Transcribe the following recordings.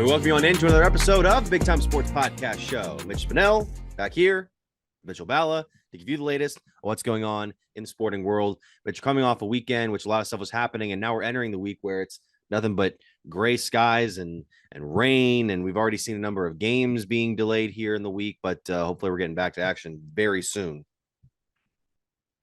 we welcome you on into another episode of the Big Time Sports Podcast Show. Mitch Spinell back here, Mitchell Balla, to give you the latest on what's going on in the sporting world. Mitch, coming off a weekend, which a lot of stuff was happening, and now we're entering the week where it's nothing but gray skies and rain, and we've already seen a number of games being delayed here in the week, but hopefully we're getting back to action very soon.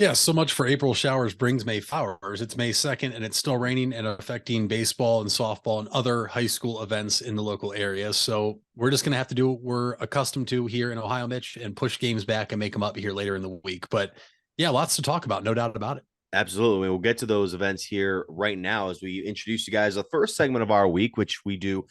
Yeah, so much for April showers brings May flowers. It's May 2nd, and it's still raining and affecting baseball and softball and other high school events in the local area. So we're just going to have to do what we're accustomed to here in Ohio, Mitch, and push games back and make them up here later in the week. But yeah, lots to talk about, no doubt about it. Absolutely. We'll get to those events here right now as we introduce you guys the first segment of our week, which we do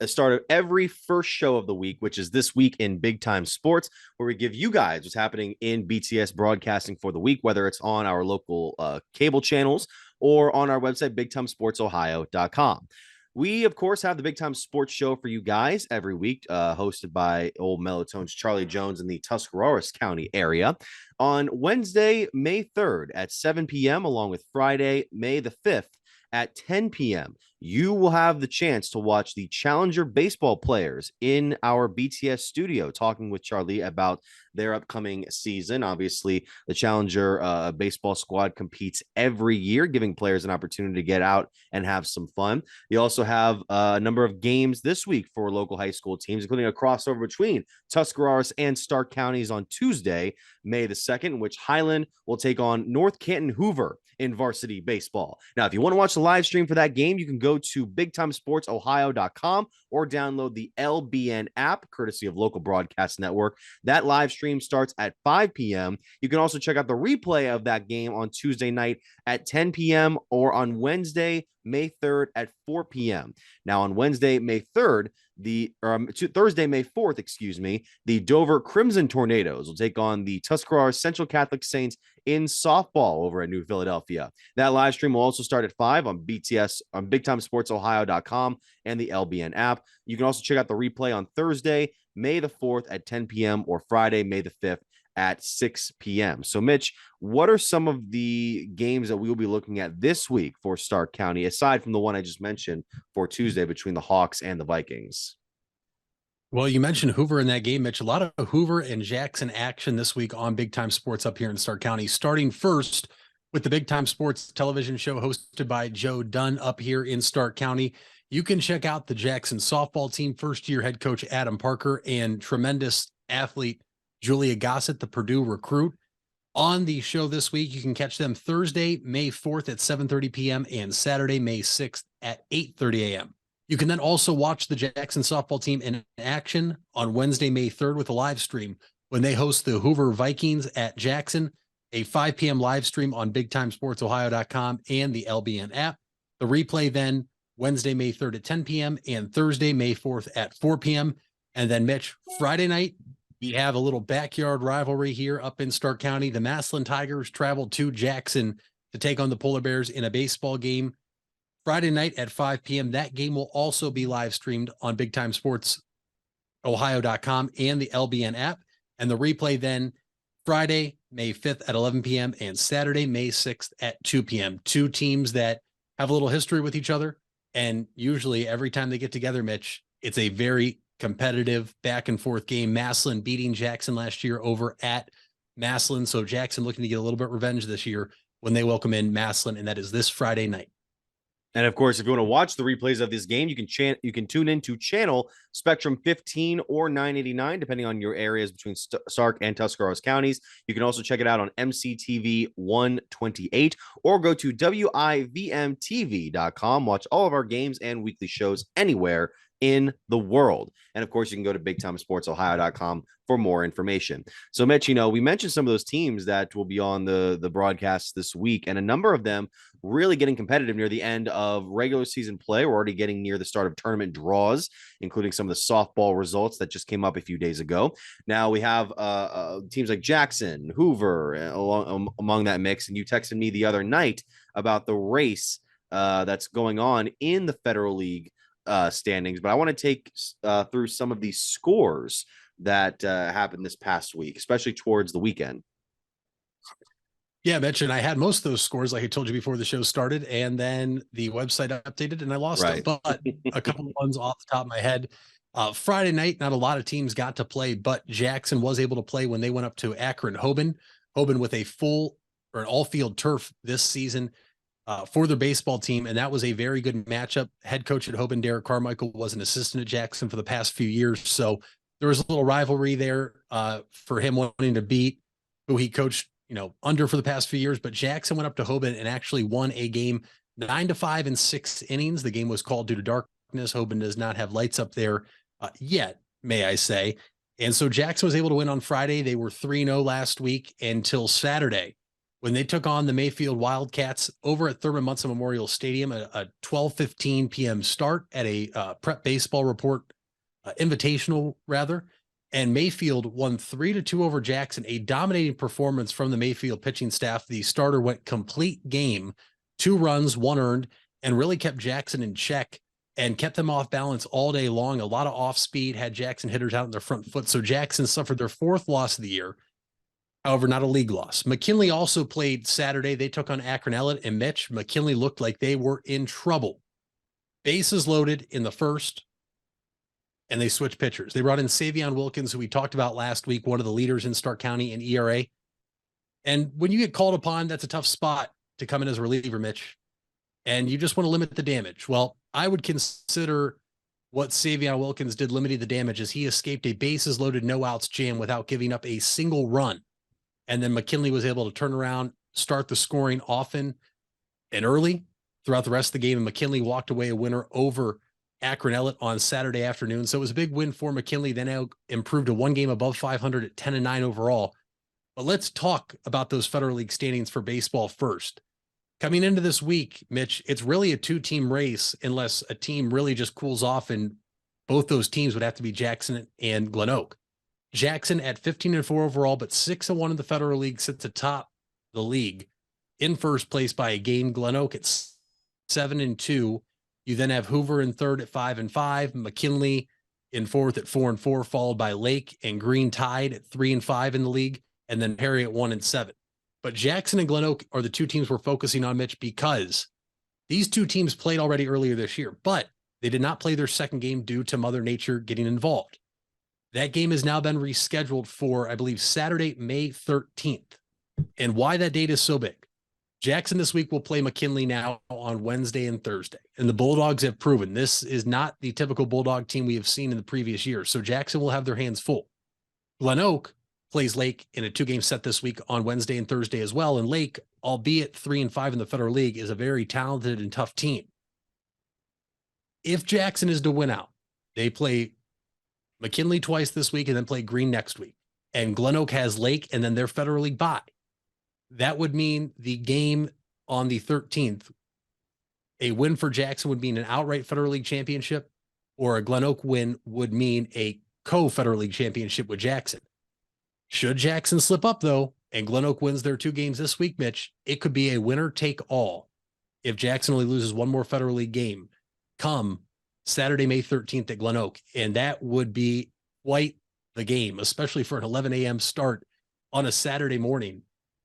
the start of every first show of the week, which is This Week in Big Time Sports, where we give you guys what's happening in BTS broadcasting for the week, whether it's on our local cable channels or on our website, BigTimeSportsOhio.com. We, of course, have the Big Time Sports Show for you guys every week, hosted by Old Melatone's Charlie Jones in the Tuscarawas County area on Wednesday, May 3rd at 7 p.m., along with Friday, May the 5th at 10 p.m. You will have the chance to watch the Challenger baseball players in our BTS studio talking with Charlie about their upcoming season. Obviously, the Challenger baseball squad competes every year, giving players an opportunity to get out and have some fun. You also have a number of games this week for local high school teams, including a crossover between Tuscarawas and Stark counties on Tuesday, May the 2nd, in which Highland will take on North Canton Hoover in varsity baseball. Now, if you want to watch the live stream for that game, you can go to BigTimeSportsOhio.com or download the LBN app, courtesy of Local Broadcast Network. That live stream starts at 5 p.m. You can also check out the replay of that game on Tuesday night at 10 p.m. or on Wednesday, May 3rd at 4 p.m. Now, on Wednesday, May 3rd, Thursday, May 4th, the Dover Crimson Tornadoes will take on the Tuscarawas Central Catholic Saints in softball over at New Philadelphia. That live stream will also start at 5 on BTS on BigTimeSportsOhio.com and the LBN app. You can also check out the replay on Thursday, May the 4th at 10 p.m. or Friday, May the 5th at 6 p.m. So, Mitch, what are some of the games that we will be looking at this week for Stark County, aside from the one I just mentioned for Tuesday between the Hawks and the Vikings? Well, you mentioned Hoover in that game, Mitch. A lot of Hoover and Jackson action this week on Big Time Sports up here in Stark County, starting first with the Big Time Sports television show hosted by Joe Dunn up here in Stark County. You can check out the Jackson softball team, first-year head coach Adam Parker and tremendous athlete Julia Gossett, the Purdue recruit. On the show this week, you can catch them Thursday, May 4th at 7:30 p.m. and Saturday, May 6th at 8:30 a.m. You can then also watch the Jackson softball team in action on Wednesday, May 3rd with a live stream when they host the Hoover Vikings at Jackson, a 5 p.m. live stream on BigTimeSportsOhio.com and the LBN app. The replay then Wednesday, May 3rd at 10 p.m. and Thursday, May 4th at 4 p.m. And then, Mitch, Friday night, we have a little backyard rivalry here up in Stark County. The Massillon Tigers traveled to Jackson to take on the Polar Bears in a baseball game Friday night at 5 p.m. That game will also be live streamed on BigTimeSportsOhio.com and the LBN app. And the replay then Friday, May 5th at 11 p.m. and Saturday, May 6th at 2 p.m. Two teams that have a little history with each other. And usually every time they get together, Mitch, it's a very competitive back and forth game. Massillon beating Jackson last year over at Massillon. So Jackson looking to get a little bit revenge this year when they welcome in Massillon, and that is this Friday night. And of course, if you want to watch the replays of this game, you can tune into channel Spectrum 15 or 989, depending on your areas between Stark and Tuscarawas counties. You can also check it out on MCTV 128 or go to WIVMTV.com. Watch all of our games and weekly shows anywhere in the world. And of course, you can go to BigTimeSportsOhio.com for more information. So, Mitch, we mentioned some of those teams that will be on the broadcast this week, and a number of them really getting competitive near the end of regular season play. We're already getting near the start of tournament draws, including some of the softball results that just came up a few days ago. Now we have teams like Jackson, Hoover, among that mix. And you texted me the other night about the race that's going on in the Federal League standings, but I want to take through some of these scores that happened this past week, especially towards the weekend. Yeah, Mitch, and I had most of those scores, like I told you before the show started, and then the website updated and I lost them. Right. But a couple of ones off the top of my head. Friday night, not a lot of teams got to play, but Jackson was able to play when they went up to Akron Hoban. Hoban with a full or an all-field turf this season for their baseball team, and that was a very good matchup. Head coach at Hoban, Derek Carmichael, was an assistant at Jackson for the past few years, so there was a little rivalry there for him wanting to beat who he coached, under for the past few years. But Jackson went up to Hoban and actually won a game 9-5 in 6 innings. The game was called due to darkness. Hoban does not have lights up there yet, may I say. And so Jackson was able to win on Friday. They were 3-0 last week until Saturday when they took on the Mayfield Wildcats over at Thurman Munson Memorial Stadium, a 12:15 p.m. start at a prep baseball report invitational rather. And Mayfield won 3-2 over Jackson, a dominating performance from the Mayfield pitching staff. The starter went complete game, 2 runs, 1 earned, and really kept Jackson in check and kept them off balance all day long. A lot of off speed, had Jackson hitters out in their front foot. So Jackson suffered their 4th loss of the year. However, not a league loss. McKinley also played Saturday. They took on Akron Ellet and Mitch. McKinley looked like they were in trouble. Bases loaded in the first, and they switched pitchers. They brought in Savion Wilkins, who we talked about last week, one of the leaders in Stark County in ERA. And when you get called upon, that's a tough spot to come in as a reliever, Mitch. And you just want to limit the damage. Well, I would consider what Savion Wilkins did limiting the damage as he escaped a bases loaded, no outs jam without giving up a single run. And then McKinley was able to turn around, start the scoring often and early throughout the rest of the game. And McKinley walked away a winner over Akron Ellet on Saturday afternoon. So it was a big win for McKinley. Then now improved to 1 game above 500 at 10-9 overall. But let's talk about those Federal League standings for baseball first. Coming into this week, Mitch, it's really a 2-team race unless a team really just cools off, and both those teams would have to be Jackson and Glen Oak. Jackson at 15-4 overall, but 6-1 in the Federal League, sits atop the league in first place by a game. Glen Oak at 7-2. You then have Hoover in third at 5-5, McKinley in fourth at 4-4, followed by Lake and Green tied at 3-5 in the league, and then Perry at 1-7. But Jackson and Glen Oak are the 2 teams we're focusing on, Mitch, because these 2 teams played already earlier this year, but they did not play their second game due to Mother Nature getting involved. That game has now been rescheduled for, I believe, Saturday, May 13th. And why that date is so big. Jackson this week will play McKinley now on Wednesday and Thursday. And the Bulldogs have proven this is not the typical Bulldog team we have seen in the previous years. So Jackson will have their hands full. Glen Oak plays Lake in a 2-game set this week on Wednesday and Thursday as well. And Lake, albeit 3-5 in the Federal League, is a very talented and tough team. If Jackson is to win out, they play McKinley twice this week and then play Green next week. And Glen Oak has Lake and then their Federal League bye. That would mean the game on the 13th, a win for Jackson would mean an outright Federal League championship, or a Glen Oak win would mean a co-Federal League championship with Jackson. Should Jackson slip up, though, and Glen Oak wins their 2 games this week, Mitch, it could be a winner take all if Jackson only loses 1 more Federal League game come Saturday, May 13th at Glen Oak. And that would be quite the game, especially for an 11 a.m. start on a Saturday morning.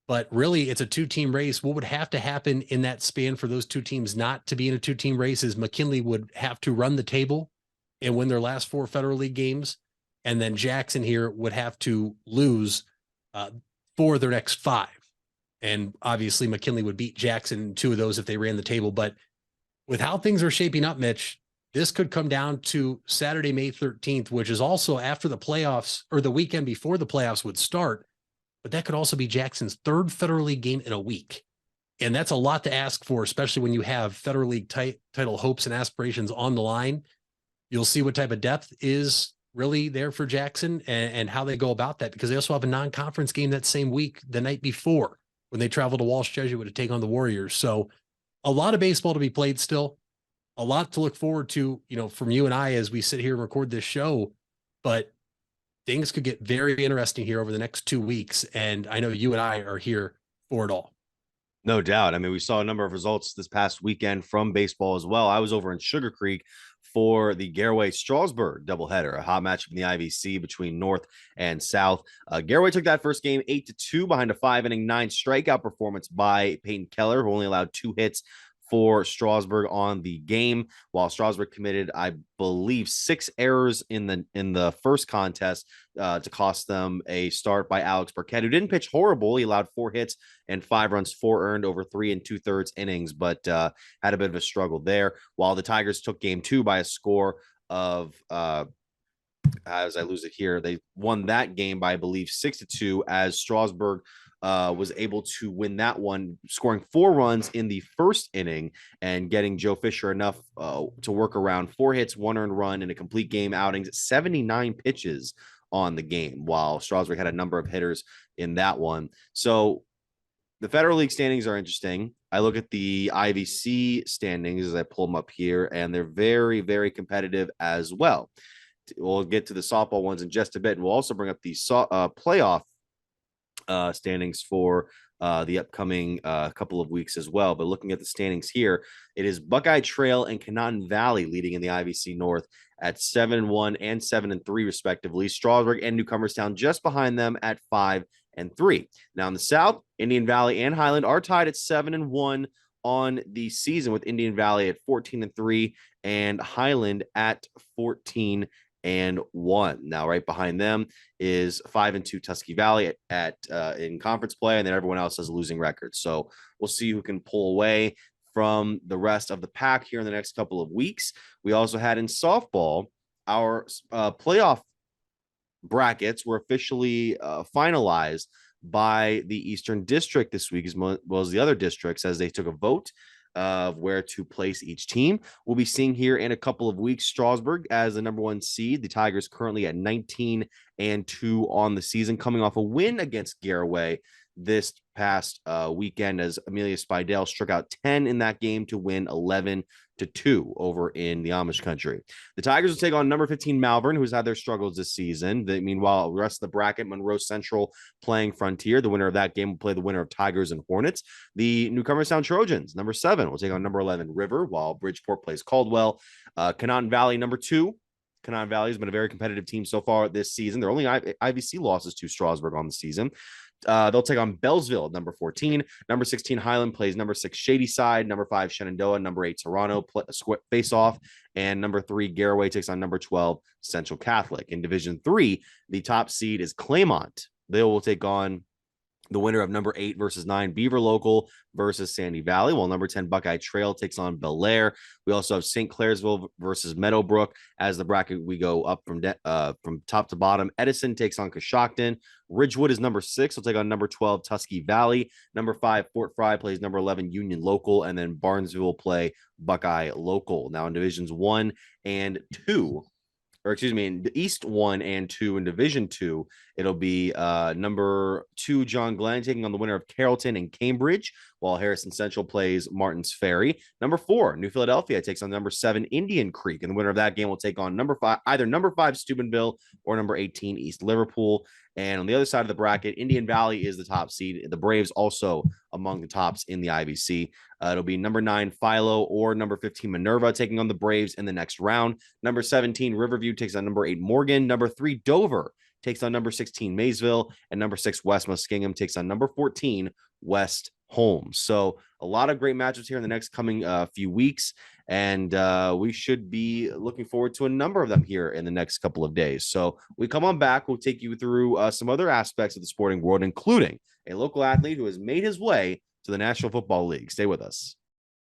But really, it's a 2-team race. What would have to happen in that span for those 2 teams not to be in a 2-team race is McKinley would have to run the table and win their last 4 Federal League games. And then Jackson here would have to lose for their next 5. And obviously McKinley would beat Jackson in 2 of those if they ran the table. But with how things are shaping up, Mitch, this could come down to Saturday, May 13th, which is also after the playoffs, or the weekend before the playoffs would start. But that could also be Jackson's 3rd Federal League game in a week. And that's a lot to ask for, especially when you have Federal League title hopes and aspirations on the line. You'll see what type of depth is really there for Jackson and how they go about that, because they also have a non-conference game that same week, the night before, when they travel to Walsh Jesuit to take on the Warriors. So a lot of baseball to be played still, a lot to look forward to, from you and I as we sit here and record this show. But things could get very interesting here over the next 2 weeks. And I know you and I are here for it all. No doubt. I mean, we saw a number of results this past weekend from baseball as well. I was over in Sugar Creek for the Garaway Strasburg doubleheader, a hot matchup in the IVC between North and South. Garaway took that first game 8-2 behind a 5-inning 9 strikeout performance by Peyton Keller, who only allowed 2 hits for Strasburg on the game, while Strasburg committed, I believe, 6 errors in the first contest to cost them a start by Alex Burkett, who didn't pitch horrible. He allowed 4 hits and 5 runs, 4 earned over 3 2/3 innings, but had a bit of a struggle there. While the Tigers took game 2 by a score of as I lose it here, they won that game by, I believe, 6-2, as Strasburg was able to win that one, scoring 4 runs in the first inning and getting Joe Fisher enough to work around 4 hits, 1 earned run in a complete game outings, 79 pitches on the game, while Strasburg had a number of hitters in that one. So the Federal League standings are interesting. I look at the IVC standings as I pull them up here, and they're very, very competitive as well. We'll get to the softball ones in just a bit, and we'll also bring up the playoff standings for the upcoming couple of weeks as well. But looking at the standings here, it is Buckeye Trail and Canaan Valley leading in the IVC North at 7-1 and 7-3 respectively. Strasburg and Newcomerstown just behind them at 5-3. Now in the South, Indian Valley and Highland are tied at 7-1 on the season, with Indian Valley at 14-3 and Highland at 14-1. Now, right behind them is 5-2 Tusky Valley at in conference play, and then everyone else has a losing record. So we'll see who can pull away from the rest of the pack here in the next couple of weeks. We also had in softball, our playoff brackets were officially finalized by the Eastern District this week, as well as the other districts, as they took a vote of where to place each team. We'll be seeing here in a couple of weeks Strasburg as the number 1 seed. The Tigers currently at 19-2 on the season, coming off a win against Garaway this past weekend, as Amelia Spidell struck out 10 in that game to win 11-2 over in the Amish country. The Tigers will take on number 15 Malvern, who's had their struggles this season. Meanwhile, the rest of the bracket, Monroe Central playing Frontier. The winner of that game will play the winner of Tigers and Hornets. The Newcomerstown Trojans, number 7, will take on number 11 River, while Bridgeport plays Caldwell. Canaan Valley, number 2. Canaan Valley has been a very competitive team so far this season. Their only IVC losses to Strasburg on the season. They'll take on Bellsville, number 14. Number 16, Highland plays number 6, Shadyside. Number 5, Shenandoah. Number 8, Toronto face off. And number 3, Garaway takes on number 12, Central Catholic. In Division 3, the top seed is Claymont. They will take on the winner of number 8 versus 9, Beaver Local versus Sandy Valley, while number 10, Buckeye Trail takes on Bel Air. We also have St. Clairsville versus Meadowbrook. As the bracket, we go up from top to bottom. Edison takes on Coshocton. Ridgewood is number 6. Will take on number 12, Tusky Valley. Number 5, Fort Fry plays number 11, Union Local. And then Barnesville play Buckeye Local. Now in Divisions 1 and 2, in the East 1 and 2 in Division 2, it'll be number 2, John Glenn, taking on the winner of Carrollton and Cambridge, while Harrison Central plays Martins Ferry. Number 4, New Philadelphia takes on number 7, Indian Creek, and the winner of that game will take on either number 5, Steubenville, or number 18, East Liverpool. And on the other side of the bracket, Indian Valley is the top seed. The Braves also among the tops in the IVC. It'll be number 9, Philo, or number 15, Minerva, taking on the Braves in the next round. Number 17, Riverview takes on number 8, Morgan. Number 3, Dover takes on number 16, Maysville. And number 6, West Muskingum takes on number 14, West Holmes. So a lot of great matchups here in the next coming few weeks. And we should be looking forward to a number of them here in the next couple of days. So we come on back. We'll take you through some other aspects of the sporting world, including a local athlete who has made his way to the National Football League. Stay with us.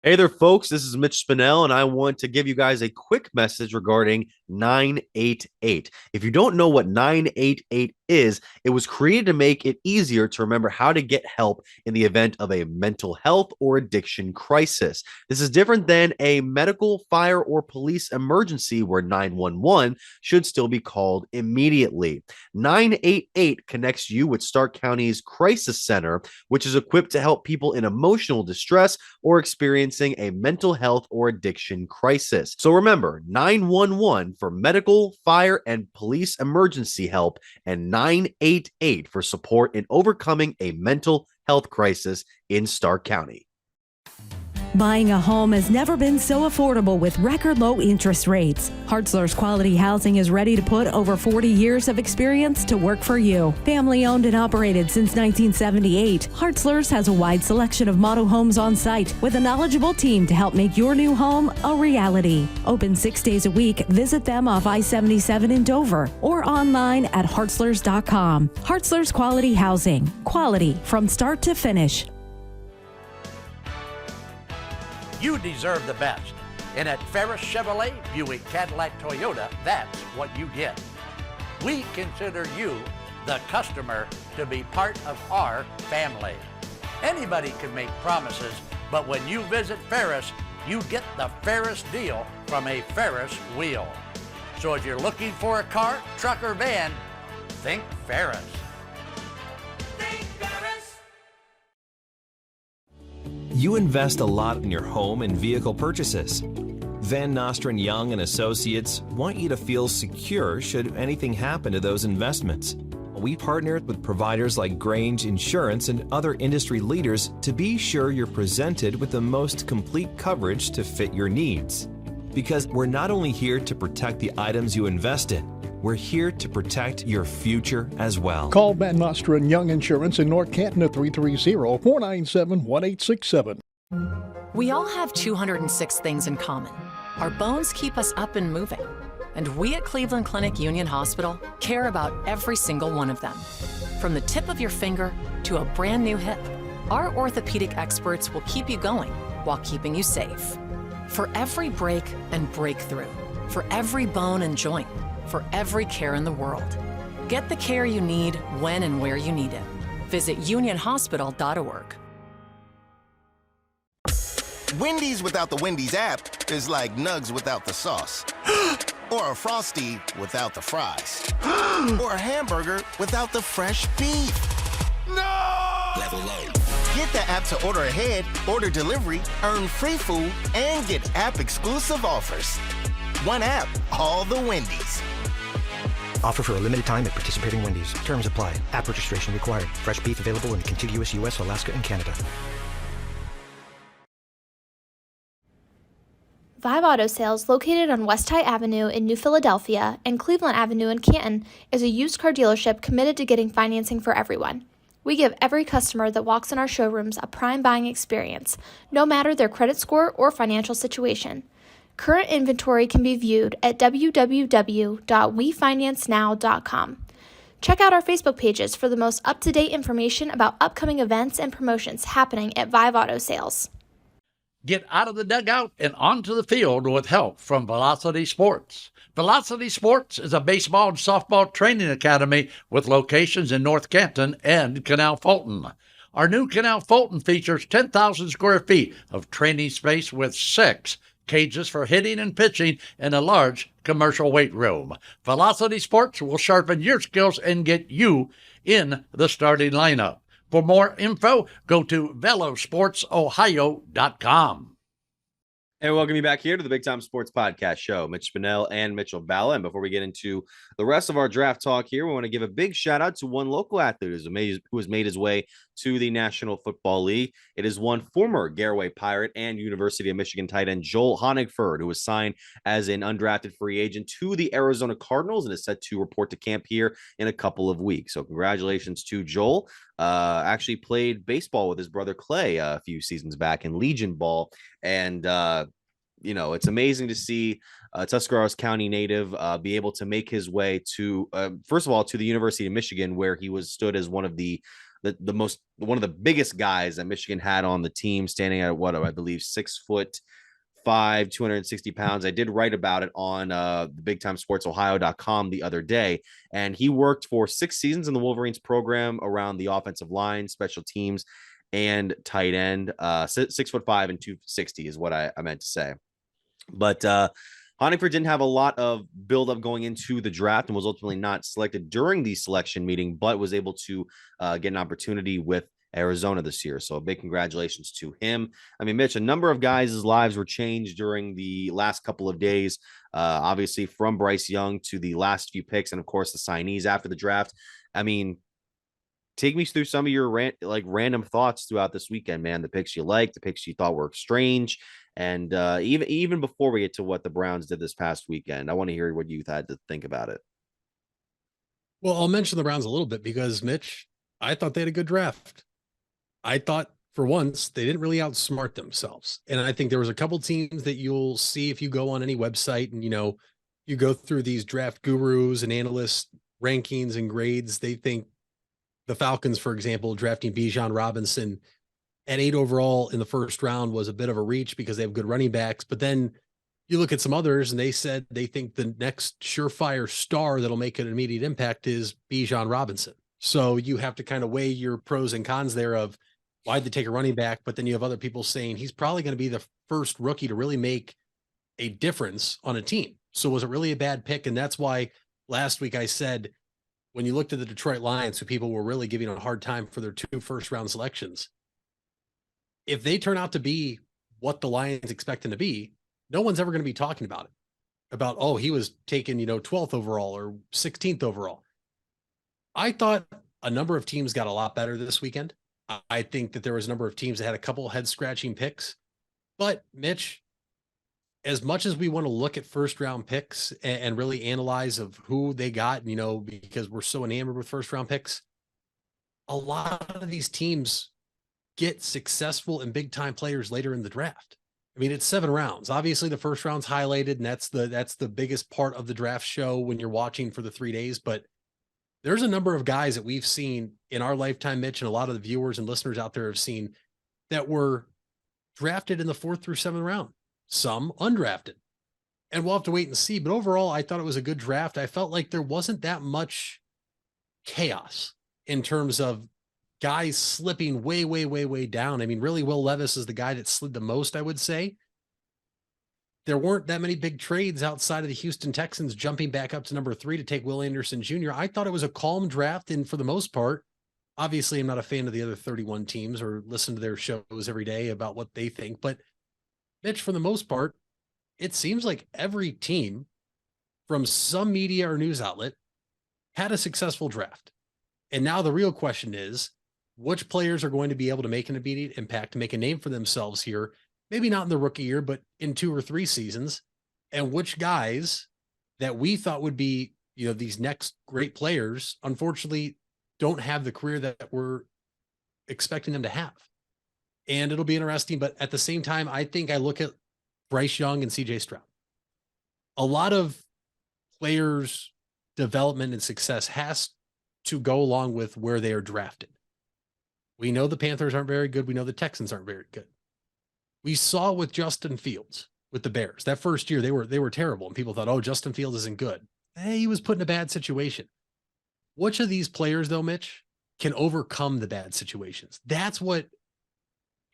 Hey there, folks. This is Mitch Spinell, and I want to give you guys a quick message regarding 988. If you don't know what 988 is, it was created to make it easier to remember how to get help in the event of a mental health or addiction crisis. This is different than a medical, fire, or police emergency where 911 should still be called immediately. 988 connects you with Stark County's Crisis Center, which is equipped to help people in emotional distress or experiencing a mental health or addiction crisis. So remember, 911 for medical, fire, and police emergency help, and 988 for support in overcoming a mental health crisis in Stark County. Buying a home has never been so affordable with record low interest rates. Hartzler's Quality Housing is ready to put over 40 years of experience to work for you. Family owned and operated since 1978, Hartzler's has a wide selection of model homes on site with a knowledgeable team to help make your new home a reality. Open 6 days a week. Visit them off I-77 in Dover or online at hartzlers.com. Hartzler's Quality Housing. Quality from start to finish. You deserve the best. And at Ferris Chevrolet, Buick, Cadillac, Toyota, that's what you get. We consider you, the customer, to be part of our family. Anybody can make promises, but when you visit Ferris, you get the Ferris deal from a Ferris wheel. So if you're looking for a car, truck, or van, think Ferris. Think Ferris. You invest a lot in your home and vehicle purchases. Van Nostrand Young and Associates want you to feel secure should anything happen to those investments. We partnered with providers like Grange Insurance and other industry leaders to be sure you're presented with the most complete coverage to fit your needs. Because we're not only here to protect the items you invest in, we're here to protect your future as well. Call Van Nostrand Young Insurance in North Canton at 330-497-1867. We all have 206 things in common. Our bones keep us up and moving. And we at Cleveland Clinic Union Hospital care about every single one of them. From the tip of your finger to a brand new hip, our orthopedic experts will keep you going while keeping you safe. For every break and breakthrough, for every bone and joint, for every care in the world. Get the care you need when and where you need it. Visit unionhospital.org. Wendy's without the Wendy's app is like Nugs without the sauce. Or a Frosty without the fries. Or a hamburger without the fresh beef. No! Level up. Get the app to order ahead, order delivery, earn free food, and get app-exclusive offers. One app, all the Wendy's. Offer for a limited time at participating Wendy's. Terms apply. App registration required. Fresh beef available in the contiguous U.S., Alaska, and Canada. Vibe Auto Sales, located on West High Avenue in New Philadelphia and Cleveland Avenue in Canton, is a used car dealership committed to getting financing for everyone. We give every customer that walks in our showrooms a prime buying experience, no matter their credit score or financial situation. Current inventory can be viewed at www.wefinancenow.com. Check out our Facebook pages for the most up-to-date information about upcoming events and promotions happening at Vibe Auto Sales. Get out of the dugout and onto the field with help from Velocity Sports. Velocity Sports is a baseball and softball training academy with locations in North Canton and Canal Fulton. Our new Canal Fulton features 10,000 square feet of training space with 6 cages for hitting and pitching and a large commercial weight room. Velocity Sports will sharpen your skills and get you in the starting lineup. For more info, go to velosportsohio.com. And welcome you back here to the Big Time Sports Podcast Show. Mitch Spinell and Mitchell Balla. And before we get into the rest of our draft talk here, we want to give a big shout out to one local athlete who has made his way to the National Football League. It is one former Garaway Pirate and University of Michigan tight end Joel Honigford, who was signed as an undrafted free agent to the Arizona Cardinals and is set to report to camp here in a couple of weeks. So congratulations to Joel. Actually played baseball with his brother Clay a few seasons back in Legion Ball. And, it's amazing to see Tuscarawas County native be able to make his way to, first of all, to the University of Michigan, where he was stood as one of the biggest guys that Michigan had on the team, standing at I believe 6'5", 260 pounds. I did write about it on the BigTimeSportsOhio.com the other day, and he worked for 6 seasons in the Wolverines program around the offensive line, special teams, and tight end. 6'5" and 260 is what I meant to say. But Honigford didn't have a lot of buildup going into the draft and was ultimately not selected during the selection meeting, but was able to get an opportunity with Arizona this year. So a big congratulations to him. I mean, Mitch, a number of guys' lives were changed during the last couple of days, obviously from Bryce Young to the last few picks and, of course, the signees after the draft. I mean, take me through some of your random thoughts throughout this weekend, man. The picks you liked, the picks you thought were strange, and even before we get to what the Browns did this past weekend, I want to hear what you had to think about it. Well, I'll mention the Browns a little bit because, Mitch, I thought they had a good draft. I thought for once they didn't really outsmart themselves. And I think there was a couple teams that you'll see if you go on any website and, you go through these draft gurus and analysts rankings and grades. They think the Falcons, for example, drafting Bijan Robinson at 8 overall in the first round was a bit of a reach because they have good running backs. But then you look at some others and they said they think the next surefire star that'll make an immediate impact is Bijan Robinson. So you have to kind of weigh your pros and cons there of why'd they take a running back, but then you have other people saying he's probably going to be the first rookie to really make a difference on a team. So was it really a bad pick? And that's why last week I said, when you looked at the Detroit Lions, who people were really giving a hard time for their 2 first-round selections, if they turn out to be what the Lions expect them to be, no one's ever going to be talking about it. About, oh, he was taken, 12th overall or 16th overall. I thought a number of teams got a lot better this weekend. I think that there was a number of teams that had a couple head-scratching picks. But, Mitch, as much as we want to look at first-round picks and really analyze of who they got, because we're so enamored with first-round picks, a lot of these teams get successful and big-time players later in the draft. I mean, it's 7 rounds. Obviously, the first round's highlighted, and that's the biggest part of the draft show when you're watching for the 3 days. But there's a number of guys that we've seen in our lifetime, Mitch, and a lot of the viewers and listeners out there have seen that were drafted in the 4th through 7th round, some undrafted. And we'll have to wait and see. But overall, I thought it was a good draft. I felt like there wasn't that much chaos in terms of guys slipping way, way, way, way down. I mean, really, Will Levis is the guy that slid the most, I would say. There weren't that many big trades outside of the Houston Texans jumping back up to number 3 to take Will Anderson Jr. I thought it was a calm draft. And for the most part, obviously, I'm not a fan of the other 31 teams or listen to their shows every day about what they think. But Mitch, for the most part, it seems like every team from some media or news outlet had a successful draft. And now the real question is, which players are going to be able to make an immediate impact, to make a name for themselves here, maybe not in the rookie year, but in 2 or 3 seasons, and which guys that we thought would be, these next great players, unfortunately, don't have the career that we're expecting them to have. And it'll be interesting, but at the same time, I think I look at Bryce Young and CJ Stroud. A lot of players' development and success has to go along with where they are drafted. We know the Panthers aren't very good. We know the Texans aren't very good. We saw with Justin Fields with the Bears that first year, they were terrible. And people thought, oh, Justin Fields isn't good. He was put in a bad situation. Which of these players, though, Mitch, can overcome the bad situations? That's what,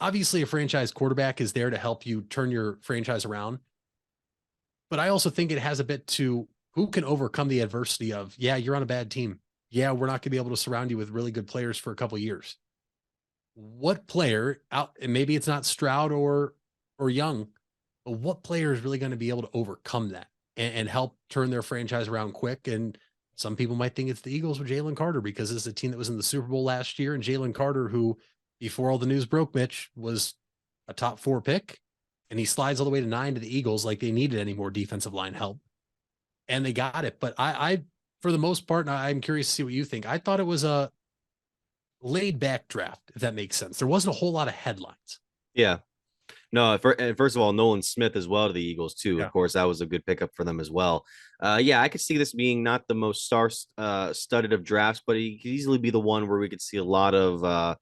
obviously, a franchise quarterback is there to help you turn your franchise around. But I also think it has a bit to who can overcome the adversity of, yeah, you're on a bad team. Yeah, we're not going to be able to surround you with really good players for a couple of years. What player out, and maybe it's not Stroud or Young, but what player is really going to be able to overcome that and help turn their franchise around quick? And some people might think it's the Eagles with Jalen Carter because it's a team that was in the Super Bowl last year, and Jalen Carter, who before all the news broke, Mitch, was a top 4 pick, and he slides all the way to 9 to the Eagles like they needed any more defensive line help, and they got it. But I for the most part, and I'm curious to see what you think, I thought it was a laid back draft, if that makes sense. There wasn't a whole lot of headlines. Yeah. No, first of all, Nolan Smith as well to the Eagles too. Yeah. Of course, that was a good pickup for them as well. Yeah, I could see this being not the most star-studded of drafts, but he could easily be the one where we could see a lot of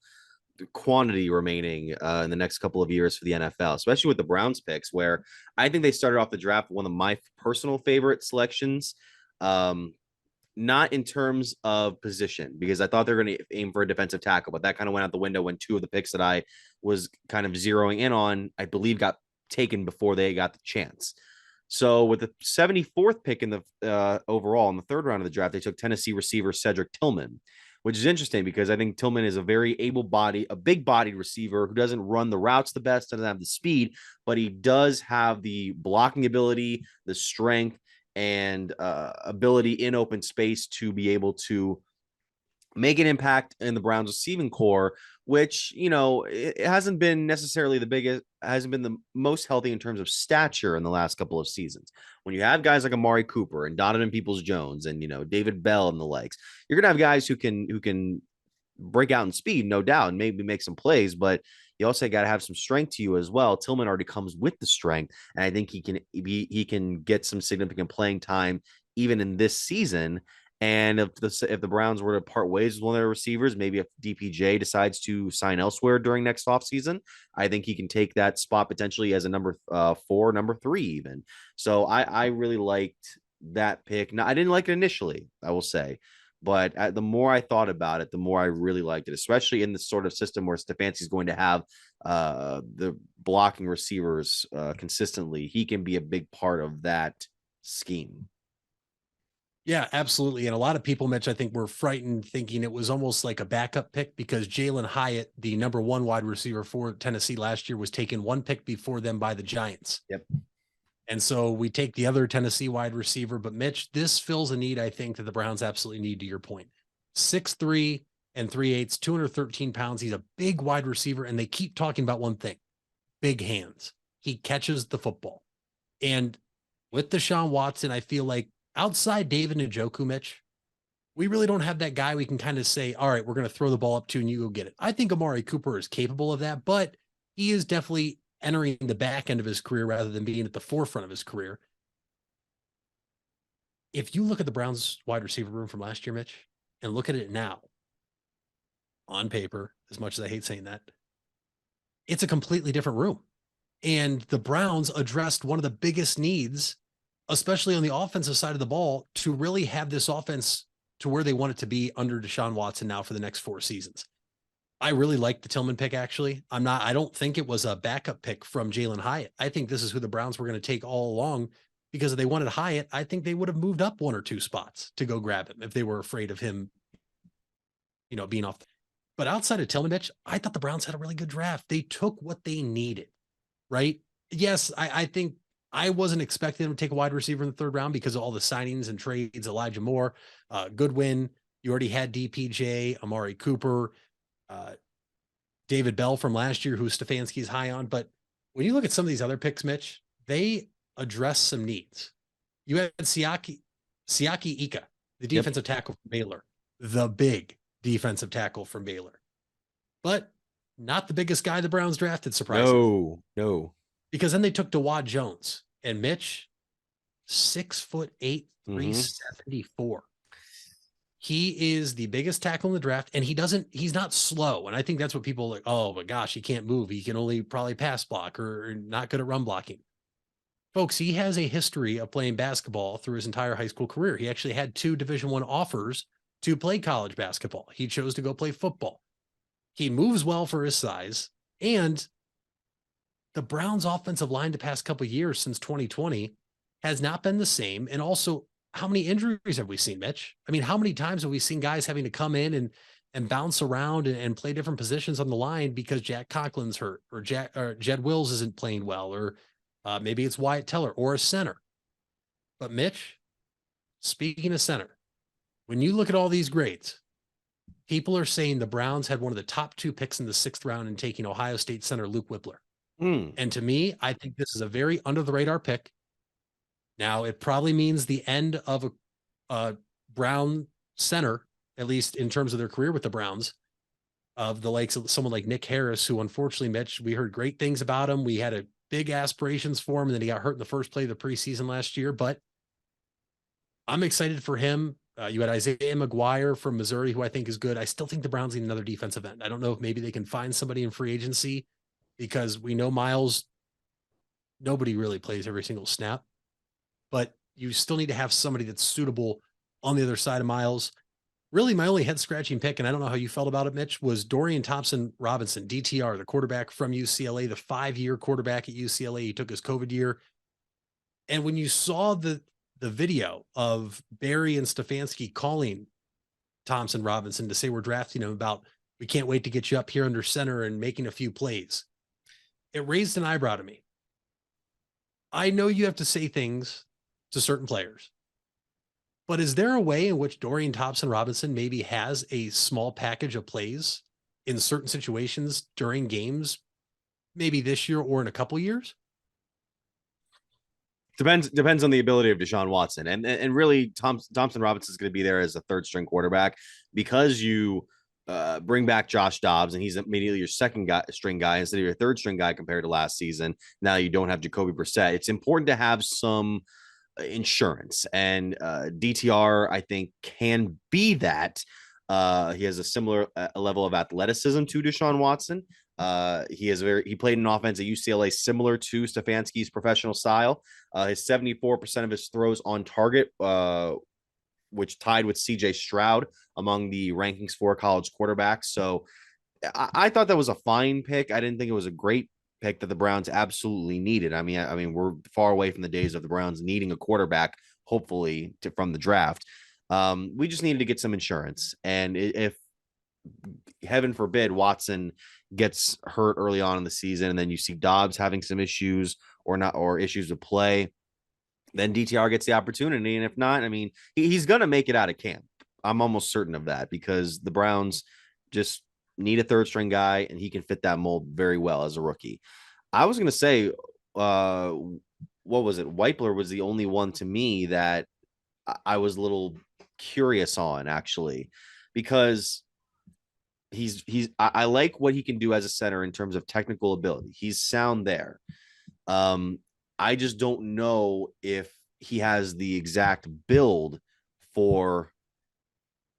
quantity remaining in the next couple of years for the NFL, especially with the Browns picks, where I think they started off the draft with one of my personal favorite selections. Not in terms of position, because I thought they were going to aim for a defensive tackle, but that kind of went out the window when 2 of the picks that I was kind of zeroing in on, I believe, got taken before they got the chance. So with the 74th pick in the overall in the 3rd round of the draft, they took Tennessee receiver Cedric Tillman, which is interesting because I think Tillman is a very able-bodied, a big-bodied receiver who doesn't run the routes the best, doesn't have the speed, but he does have the blocking ability, the strength, and ability in open space to be able to make an impact in the Browns receiving core, which, it hasn't been necessarily the biggest, hasn't been the most healthy in terms of stature in the last couple of seasons. When you have guys like Amari Cooper and Donovan Peoples-Jones and, David Bell and the likes, you're going to have guys who can break out in speed, no doubt, and maybe make some plays, but you also got to have some strength to you as well. Tillman already comes with the strength, and I think he can get some significant playing time even in this season. And if the Browns were to part ways with one of their receivers, maybe if DPJ decides to sign elsewhere during next offseason, I think he can take that spot potentially as a number 4, number 3 even. So I really liked that pick. Now, I didn't like it initially, I will say, but the more I thought about it, the more I really liked it, especially in this sort of system where Stefanski's going to have the blocking receivers consistently. He can be a big part of that scheme. Yeah, absolutely. And a lot of people, Mitch, I think were frightened thinking it was almost like a backup pick because Jalen Hyatt, the number 1 wide receiver for Tennessee last year, was taken 1 pick before them by the Giants. Yep. And so we take the other Tennessee wide receiver. But Mitch, this fills a need I think that the Browns absolutely need, to your point. 6'3" and 3/8, 213 pounds. He's a big wide receiver. And they keep talking about one thing: big hands. He catches the football. And with Deshaun Watson, I feel like outside David Njoku, Mitch, we really don't have that guy we can kind of say, all right, we're going to throw the ball up to and you go get it. I think Amari Cooper is capable of that, but he is definitely entering the back end of his career rather than being at the forefront of his career. If you look at the Browns wide receiver room from last year, Mitch, and look at it now on paper, as much as I hate saying that, it's a completely different room. And the Browns addressed one of the biggest needs, especially on the offensive side of the ball, to really have this offense to where they want it to be under Deshaun Watson now for the next 4 seasons. I really like the Tillman pick, actually. I don't think it was a backup pick from Jalen Hyatt. I think this is who the Browns were going to take all along, because if they wanted Hyatt, I think they would have moved up 1 or 2 spots to go grab him if they were afraid of him, being off. But outside of Tillman, Mitch, I thought the Browns had a really good draft. They took what they needed, right? Yes, I think I wasn't expecting them to take a wide receiver in the 3rd round because of all the signings and trades. Elijah Moore, Goodwin. You already had DPJ, Amari Cooper, David Bell from last year, who Stefanski's high on. But when you look at some of these other picks, Mitch, they address some needs. You had Siaki Ika, the defensive tackle from Baylor, the big defensive tackle from Baylor, but not the biggest guy the Browns drafted, surprisingly. No. Because then they took Dawad Jones, and Mitch, 6'8", 374. He is the biggest tackle in the draft, and he's not slow. And I think that's what people are like, oh my gosh, he can't move. He can only probably pass block or not good at run blocking. Folks, he has a history of playing basketball through his entire high school career. He actually had 2 Division I offers to play college basketball. He chose to go play football. He moves well for his size, and the Browns offensive line the past couple of years since 2020 has not been the same. And also, how many injuries have we seen, Mitch? I mean, how many times have we seen guys having to come in and bounce around and play different positions on the line because Jack Conklin's hurt or Jed Wills isn't playing well, or maybe it's Wyatt Teller or a center. But Mitch, speaking of center, when you look at all these grades, people are saying the Browns had one of the top 2 picks in the 6th round in taking Ohio State center Luke Whippler. And to me, I think this is a very under the radar pick. Now, it probably means the end of a Brown center, at least in terms of their career with the Browns, of the likes of someone like Nick Harris, who unfortunately, Mitch, we heard great things about him. We had big aspirations for him, and then he got hurt in the first play of the preseason last year. But I'm excited for him. You had Isaiah McGuire from Missouri, who I think is good. I still think the Browns need another defensive end. I don't know if maybe they can find somebody in free agency, because we know Miles, nobody really plays every single snap, but you still need to have somebody that's suitable on the other side of Miles. Really, my only head scratching pick, and I don't know how you felt about it, Mitch, was Dorian Thompson-Robinson, DTR, the quarterback from UCLA, the 5-year quarterback at UCLA. He took his COVID year. And when you saw the video of Barry and Stefanski calling Thompson-Robinson to say we're drafting him about, we can't wait to get you up here under center and making a few plays, it raised an eyebrow to me. I know you have to say things to certain players, But is there a way in which Dorian Thompson-Robinson maybe has a small package of plays in certain situations during games, maybe this year or in a couple years? Depends on the ability of Deshaun Watson, and really Thompson Robinson is going to be there as a third string quarterback because you bring back Josh Dobbs and he's immediately your string guy instead of your third string guy compared to last season. Now you don't have Jacoby Brissett. It's important to have some insurance, and DTR I think can be that. He has a similar level of athleticism to Deshaun Watson. He played an offense at UCLA similar to Stefanski's professional style. His 74% of his throws on target, which tied with CJ Stroud among the rankings for college quarterbacks. So I thought that was a fine pick. I didn't think it was a great pick that the Browns absolutely needed. I mean, we're far away from the days of the Browns needing a quarterback, hopefully from the draft. We just needed to get some insurance. And if heaven forbid Watson gets hurt early on in the season, and then you see Dobbs having some issues or issues with play, then DTR gets the opportunity. And if not, I mean, he's going to make it out of camp. I'm almost certain of that because the Browns just need a third string guy and he can fit that mold very well as a rookie. I was going to say, what was it? Weipler was the only one to me that I was a little curious on, actually, because I like what he can do as a center in terms of technical ability. He's sound there. I just don't know if he has the exact build for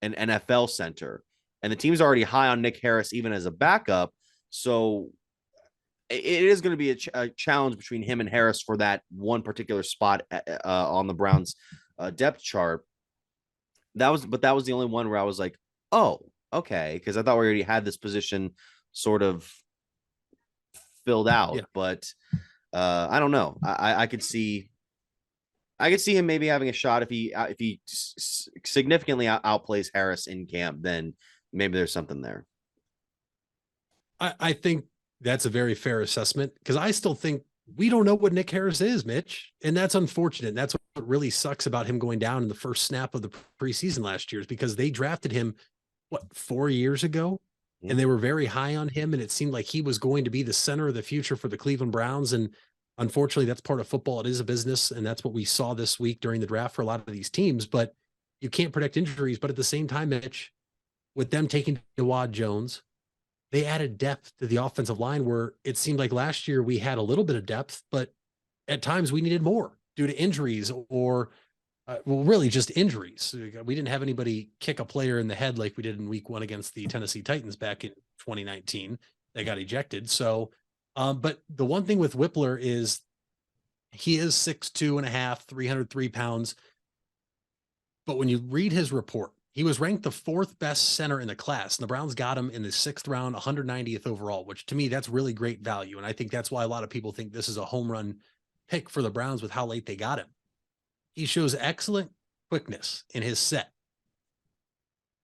an NFL center, and the team's already high on Nick Harris, even as a backup. So it is going to be a challenge between him and Harris for that one particular spot on the Browns depth chart. That was the only one where I was like, oh, okay. Cause I thought we already had this position sort of filled out, but I don't know. I could see him maybe having a shot if he significantly outplays Harris in camp, then maybe there's something there. I think that's a very fair assessment because I still think we don't know what Nick Harris is, Mitch. And that's unfortunate. And that's what really sucks about him going down in the first snap of the preseason last year is because they drafted him, 4 years ago? And they were very high on him. And it seemed like he was going to be the center of the future for the Cleveland Browns. And unfortunately, that's part of football. It is a business. And that's what we saw this week during the draft for a lot of these teams. But you can't predict injuries. But at the same time, Mitch, with them taking Jawad Jones, they added depth to the offensive line where it seemed like last year we had a little bit of depth, but at times we needed more due to injuries or really just injuries. We didn't have anybody kick a player in the head like we did in week 1 against the Tennessee Titans back in 2019. They got ejected. So, but the one thing with Whippler is he is 6'2.5", 303 pounds. But when you read his report, he was ranked the 4th best center in the class. And the Browns got him in the 6th round, 190th overall, which to me, that's really great value. And I think that's why a lot of people think this is a home run pick for the Browns with how late they got him. He shows excellent quickness in his set.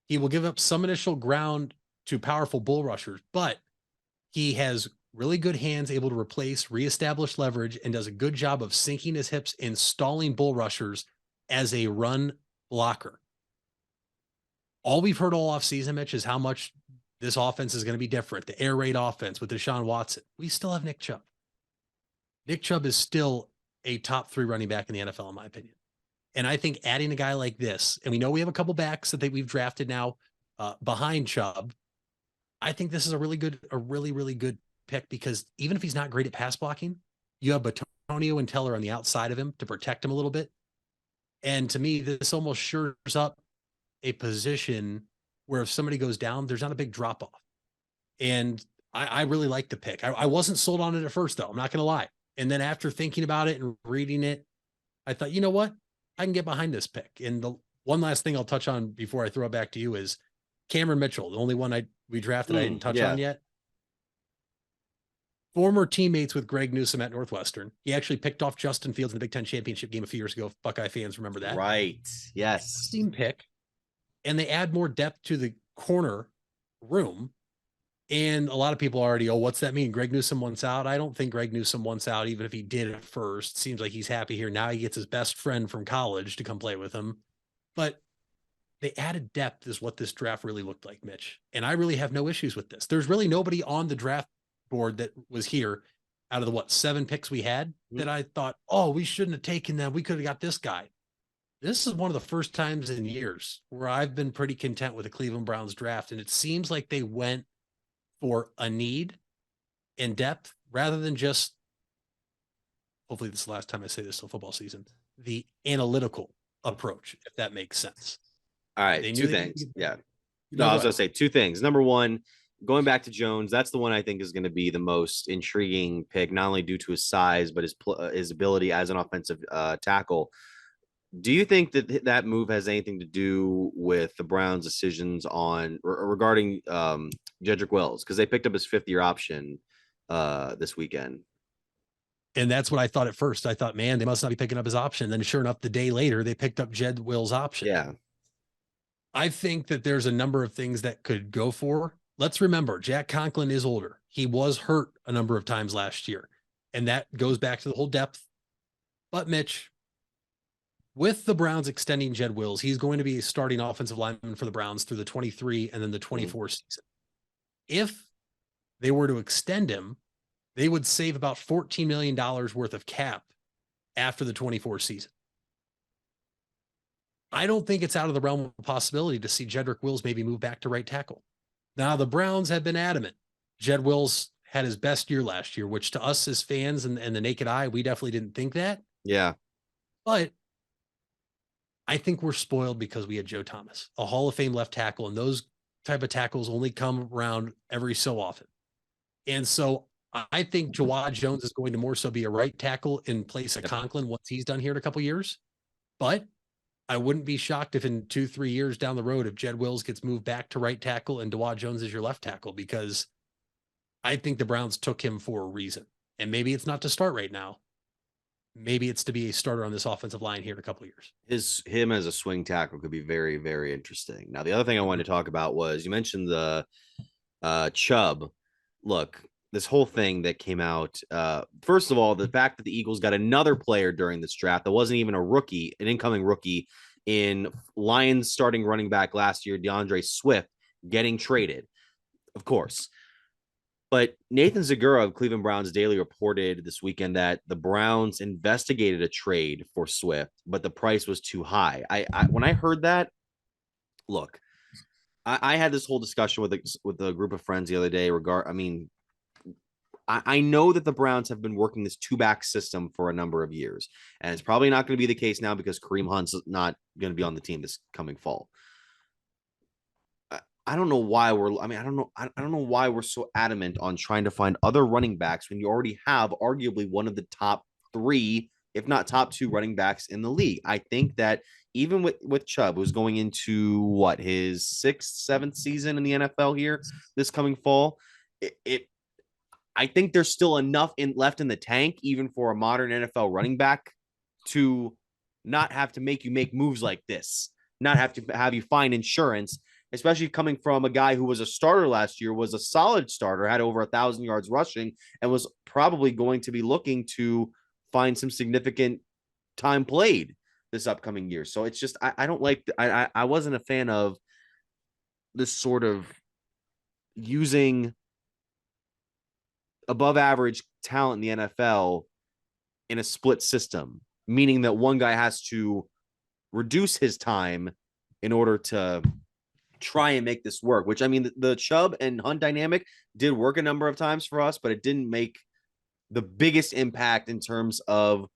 He will give up some initial ground to powerful bull rushers, but he has really good hands, able to reestablish leverage, and does a good job of sinking his hips and stalling bull rushers as a run blocker. All we've heard all offseason, Mitch, is how much this offense is going to be different. The air raid offense with Deshaun Watson. We still have Nick Chubb. Nick Chubb is still a top 3 running back in the NFL, in my opinion. And I think adding a guy like this, and we know we have a couple backs that we've drafted now behind Chubb. I think this is a really, really good pick because even if he's not great at pass blocking, you have Antonio and Teller on the outside of him to protect him a little bit. And to me, this almost shores up a position where if somebody goes down, there's not a big drop off. And I really like the pick. I wasn't sold on it at first, though. I'm not going to lie. And then after thinking about it and reading it, I thought, you know what? I can get behind this pick. And the one last thing I'll touch on before I throw it back to you is Cameron Mitchell, the only one we drafted I didn't touch on yet. Former teammates with Greg Newsome at Northwestern. He actually picked off Justin Fields in the Big Ten championship game a few years ago. Buckeye fans remember that. Right. Yes. Team pick. And they add more depth to the corner room. And a lot of people already, what's that mean? Greg Newsome wants out. I don't think Greg Newsome wants out, even if he did at first. Seems like he's happy here. Now he gets his best friend from college to come play with him. but they added depth is what this draft really looked like, Mitch. And I really have no issues with this. There's really nobody on the draft board that was here out of the 7 picks we had that I thought, oh, we shouldn't have taken them. We could have got this guy. This is one of the first times in years where I've been pretty content with the Cleveland Browns draft. And it seems like they went for a need in depth rather than just, hopefully this is the last time I say this till football season, the analytical approach, if that makes sense. All right, two things. Yeah. No, I was going to say 2 things. Number one, going back to Jones, that's the one I think is going to be the most intriguing pick, not only due to his size, but his ability as an offensive tackle. Do you think that that move has anything to do with the Browns' decisions on regarding Jedrick Wills? Because they picked up his 5th-year option this weekend. And that's what I thought at first. I thought, man, they must not be picking up his option. Then sure enough, the day later, they picked up Jed Wills' option. Yeah. I think that there's a number of things that could go for. Let's remember, Jack Conklin is older. He was hurt a number of times last year. And that goes back to the whole depth. But Mitch, with the Browns extending Jed Wills, he's going to be a starting offensive lineman for the Browns through the 23 and then the 24 season. If they were to extend him, they would save about $14 million worth of cap after the 24 season. I don't think it's out of the realm of possibility to see Jedrick Wills maybe move back to right tackle. Now, the Browns have been adamant. Jed Wills had his best year last year, which to us as fans and the naked eye, we definitely didn't think that. Yeah. But I think we're spoiled because we had Joe Thomas, a Hall of Fame left tackle, and those type of tackles only come around every so often. And so I think Jawad Jones is going to more so be a right tackle in place of Conklin once he's done here in a couple years. But I wouldn't be shocked if in 2-3 years down the road, if Jed Wills gets moved back to right tackle and Jawad Jones is your left tackle, because I think the Browns took him for a reason. And maybe it's not to start right now. Maybe it's to be a starter on this offensive line here in a couple of years. Him as a swing tackle could be very, very interesting. Now, the other thing I wanted to talk about was you mentioned the Chubb. Look, this whole thing that came out, first of all, the fact that the Eagles got another player during this draft that wasn't even a rookie, an incoming rookie in Lions starting running back last year, DeAndre Swift, getting traded, of course. But Nathan Zagura of Cleveland Browns Daily reported this weekend that the Browns investigated a trade for Swift, but the price was too high. When I heard that, look, I had this whole discussion with a group of friends the other day I know that the Browns have been working this 2-back system for a number of years, and it's probably not going to be the case now because Kareem Hunt's not going to be on the team this coming fall. I don't know why I don't know why we're so adamant on trying to find other running backs when you already have arguably one of the top 3, if not top 2 running backs in the league. I think that even with Chubb, who's going into his 6th, 7th season in the NFL here this coming fall, I think there's still enough left in the tank, even for a modern NFL running back, to not have to make you make moves like this, not have to have you find insurance, especially coming from a guy who was a starter last year, was a solid starter, had over 1,000 yards rushing, and was probably going to be looking to find some significant time played this upcoming year. So it's just, I don't like, I wasn't a fan of this sort of using above average talent in the NFL in a split system, meaning that one guy has to reduce his time in order to try and make this work, which, I mean, the Chubb and Hunt dynamic did work a number of times for us, but it didn't make the biggest impact in terms of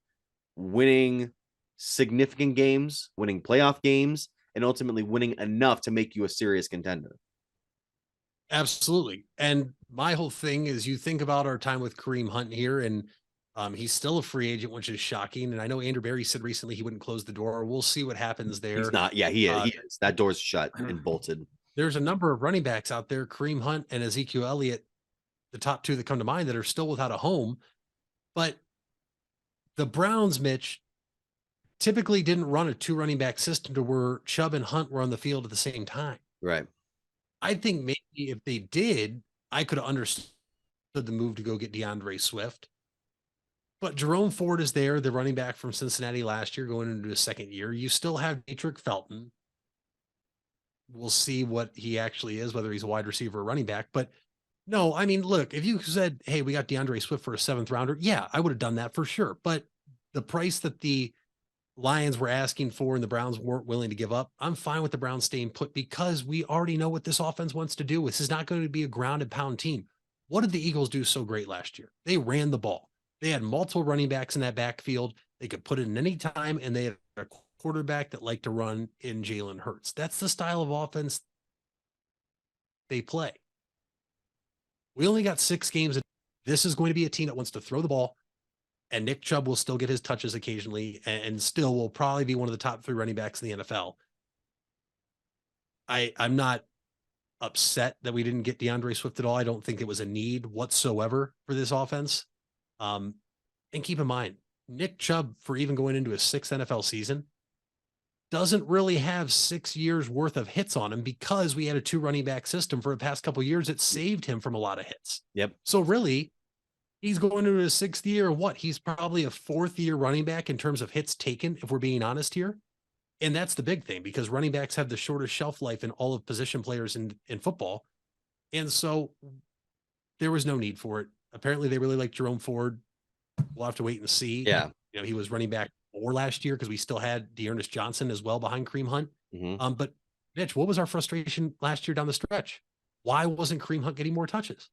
winning significant games, winning playoff games, and ultimately winning enough to make you a serious contender. Absolutely. And my whole thing is, you think about our time with Kareem Hunt here, and he's still a free agent, which is shocking. And I know Andrew Berry said recently he wouldn't close the door. We'll see what happens there. He's not. Yeah, he is. That door's shut and bolted. There's a number of running backs out there, Kareem Hunt and Ezekiel Elliott, the top 2 that come to mind, that are still without a home. But the Browns, Mitch, typically didn't run a 2 running back system to where Chubb and Hunt were on the field at the same time. Right. I think maybe if they did, I could have understood the move to go get DeAndre Swift. But Jerome Ford is there, the running back from Cincinnati last year, going into his second year. You still have Dietrich Felton. We'll see what he actually is, whether he's a wide receiver or running back. But no, I mean, look, if you said, hey, we got DeAndre Swift for a 7th rounder, yeah, I would have done that for sure. But the price that the Lions were asking for and the Browns weren't willing to give up, I'm fine with the Browns staying put because we already know what this offense wants to do. This is not going to be a ground and pound team. What did the Eagles do so great last year? They ran the ball. They had multiple running backs in that backfield. They could put it in any time, and they had a quarterback that liked to run in Jalen Hurts. That's the style of offense they play. We only got 6 games. This is going to be a team that wants to throw the ball, and Nick Chubb will still get his touches occasionally and still will probably be one of the top 3 running backs in the NFL. I'm not upset that we didn't get DeAndre Swift at all. I don't think it was a need whatsoever for this offense. And keep in mind, Nick Chubb, for even going into his 6th NFL season, doesn't really have 6 years worth of hits on him because we had a 2 running back system for the past couple of years. It saved him from a lot of hits. Yep. So really, he's going into his 6th year. What? He's probably a 4th year running back in terms of hits taken, if we're being honest here. And that's the big thing, because running backs have the shortest shelf life in all of position players in football. And so there was no need for it. Apparently they really like Jerome Ford. We'll have to wait and see. Yeah. You know, he was running back 4 last year because we still had Dearness Johnson as well behind Kareem Hunt. Mm-hmm. But Mitch, what was our frustration last year down the stretch? Why wasn't Kareem Hunt getting more touches?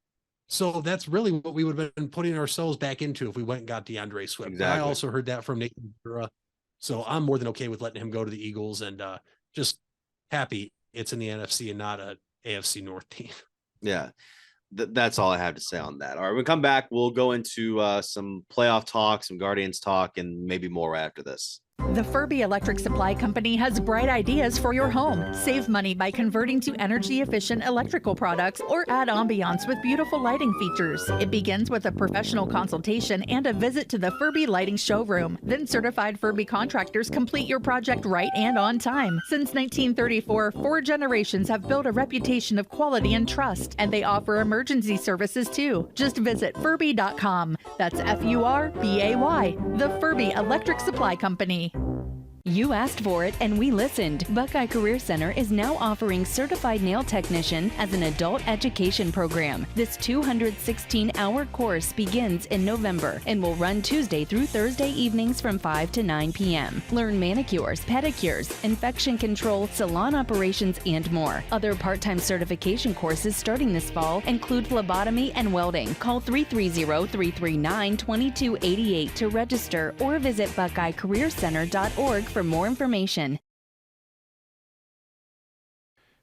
So that's really what we would have been putting ourselves back into if we went and got DeAndre Swift. Exactly. I also heard that from Nathan Ventura. So I'm more than okay with letting him go to the Eagles, and just happy it's in the NFC and not a AFC North team. Yeah. That's all I have to say on that. All right, when we come back, we'll go into some playoff talk, some Guardians talk, and maybe more after this. The Furby Electric Supply Company has bright ideas for your home. Save money by converting to energy-efficient electrical products or add ambiance with beautiful lighting features. It begins with a professional consultation and a visit to the Furby Lighting Showroom. Then certified Furby contractors complete your project right and on time. Since 1934, 4 generations have built a reputation of quality and trust, and they offer emergency services too. Just visit Furby.com. That's F-U-R-B-A-Y. The Furby Electric Supply Company. You asked for it and we listened. Buckeye Career Center is now offering Certified Nail Technician as an adult education program. This 216-hour course begins in November and will run Tuesday through Thursday evenings from 5 to 9 p.m. Learn manicures, pedicures, infection control, salon operations, and more. Other part-time certification courses starting this fall include phlebotomy and welding. Call 330-339-2288 to register or visit BuckeyeCareerCenter.org for more information.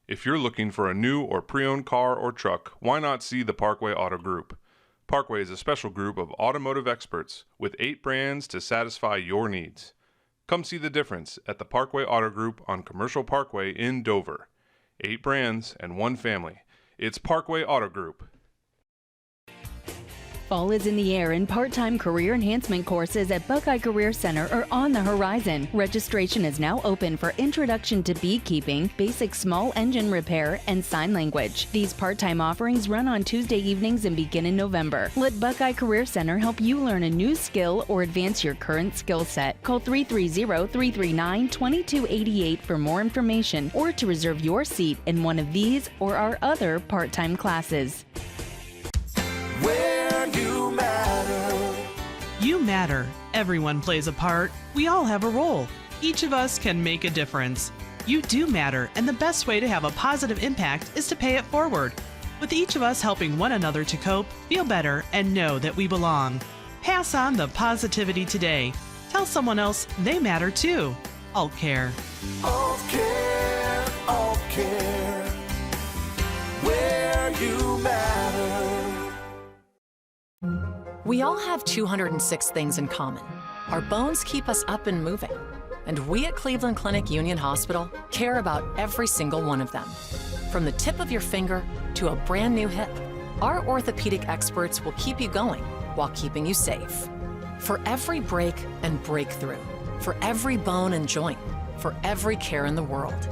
If you're looking for a new or pre-owned car or truck, why not see the Parkway Auto Group? Parkway is a special group of automotive experts with 8 brands to satisfy your needs. Come see the difference at the Parkway Auto Group on Commercial Parkway in Dover. 8 brands and 1 family. It's Parkway Auto Group. Fall is in the air and part-time career enhancement courses at Buckeye Career Center are on the horizon. Registration is now open for Introduction to Beekeeping, Basic Small Engine Repair, and Sign Language. These part-time offerings run on Tuesday evenings and begin in November. Let Buckeye Career Center help you learn a new skill or advance your current skill set. Call 330-339-2288 for more information or to reserve your seat in one of these or our other part-time classes. You matter. Everyone plays a part. We all have a role. Each of us can make a difference. You do matter, and the best way to have a positive impact is to pay it forward. With each of us helping one another to cope, feel better, and know that we belong. Pass on the positivity today. Tell someone else they matter too. Alt Care. Alt Care, Alt Care. Where you matter. We all have 206 things in common. Our bones keep us up and moving. And we at Cleveland Clinic Union Hospital care about every single one of them. From the tip of your finger to a brand new hip, our orthopedic experts will keep you going while keeping you safe. For every break and breakthrough, for every bone and joint, for every care in the world.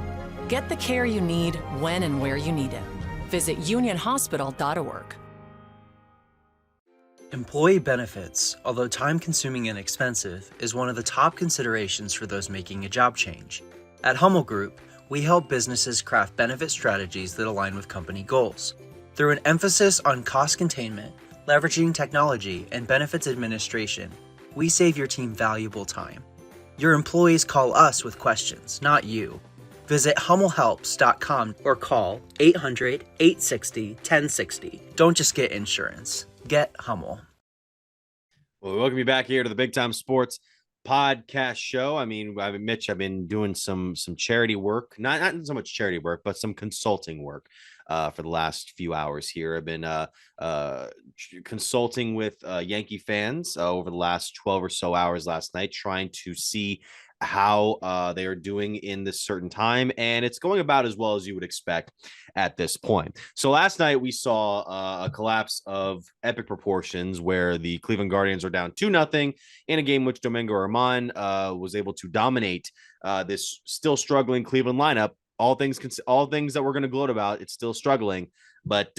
Get the care you need when and where you need it. Visit unionhospital.org. Employee benefits, although time-consuming and expensive, is one of the top considerations for those making a job change. At Hummel Group, we help businesses craft benefit strategies that align with company goals. Through an emphasis on cost containment, leveraging technology, and benefits administration, we save your team valuable time. Your employees call us with questions, not you. Visit HummelHelps.com or call 800-860-1060. Don't just get insurance. Get Hummel. Well, we welcome you back here to the Big Time Sports podcast show. Mitch, I've been doing some charity work, not so much charity work, but some consulting work for the last few hours here. I've been consulting with Yankee fans over the last 12 or so hours last night, trying to see how they are doing in this certain time, and it's going about as well as you would expect at this point. So last night we saw a collapse of epic proportions where the Cleveland Guardians are down 2-0 in a game which Domingo Germán was able to dominate this still struggling Cleveland lineup. All things that we're going to gloat about, it's still struggling, but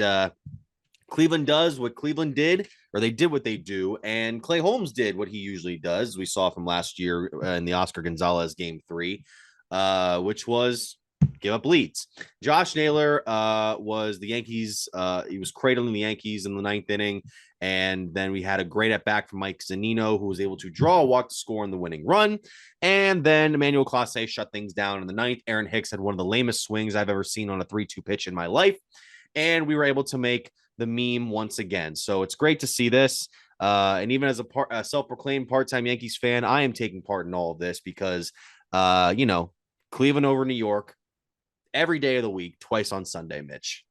Cleveland does what Cleveland did, or they did what they do, and Clay Holmes did what he usually does. We saw from last year in the Oscar Gonzalez Game 3, which was give up leads. Josh Naylor was the Yankees. He was cradling the Yankees in the 9th inning, and then we had a great at-bat from Mike Zunino, who was able to draw a walk to score in the winning run, and then Emmanuel Clase shut things down in the 9th. Aaron Hicks had one of the lamest swings I've ever seen on a 3-2 pitch in my life, and we were able to make the meme once again. So it's great to see this. And even as a self-proclaimed part-time Yankees fan, I am taking part in all of this because, Cleveland over New York every day of the week, twice on Sunday, Mitch.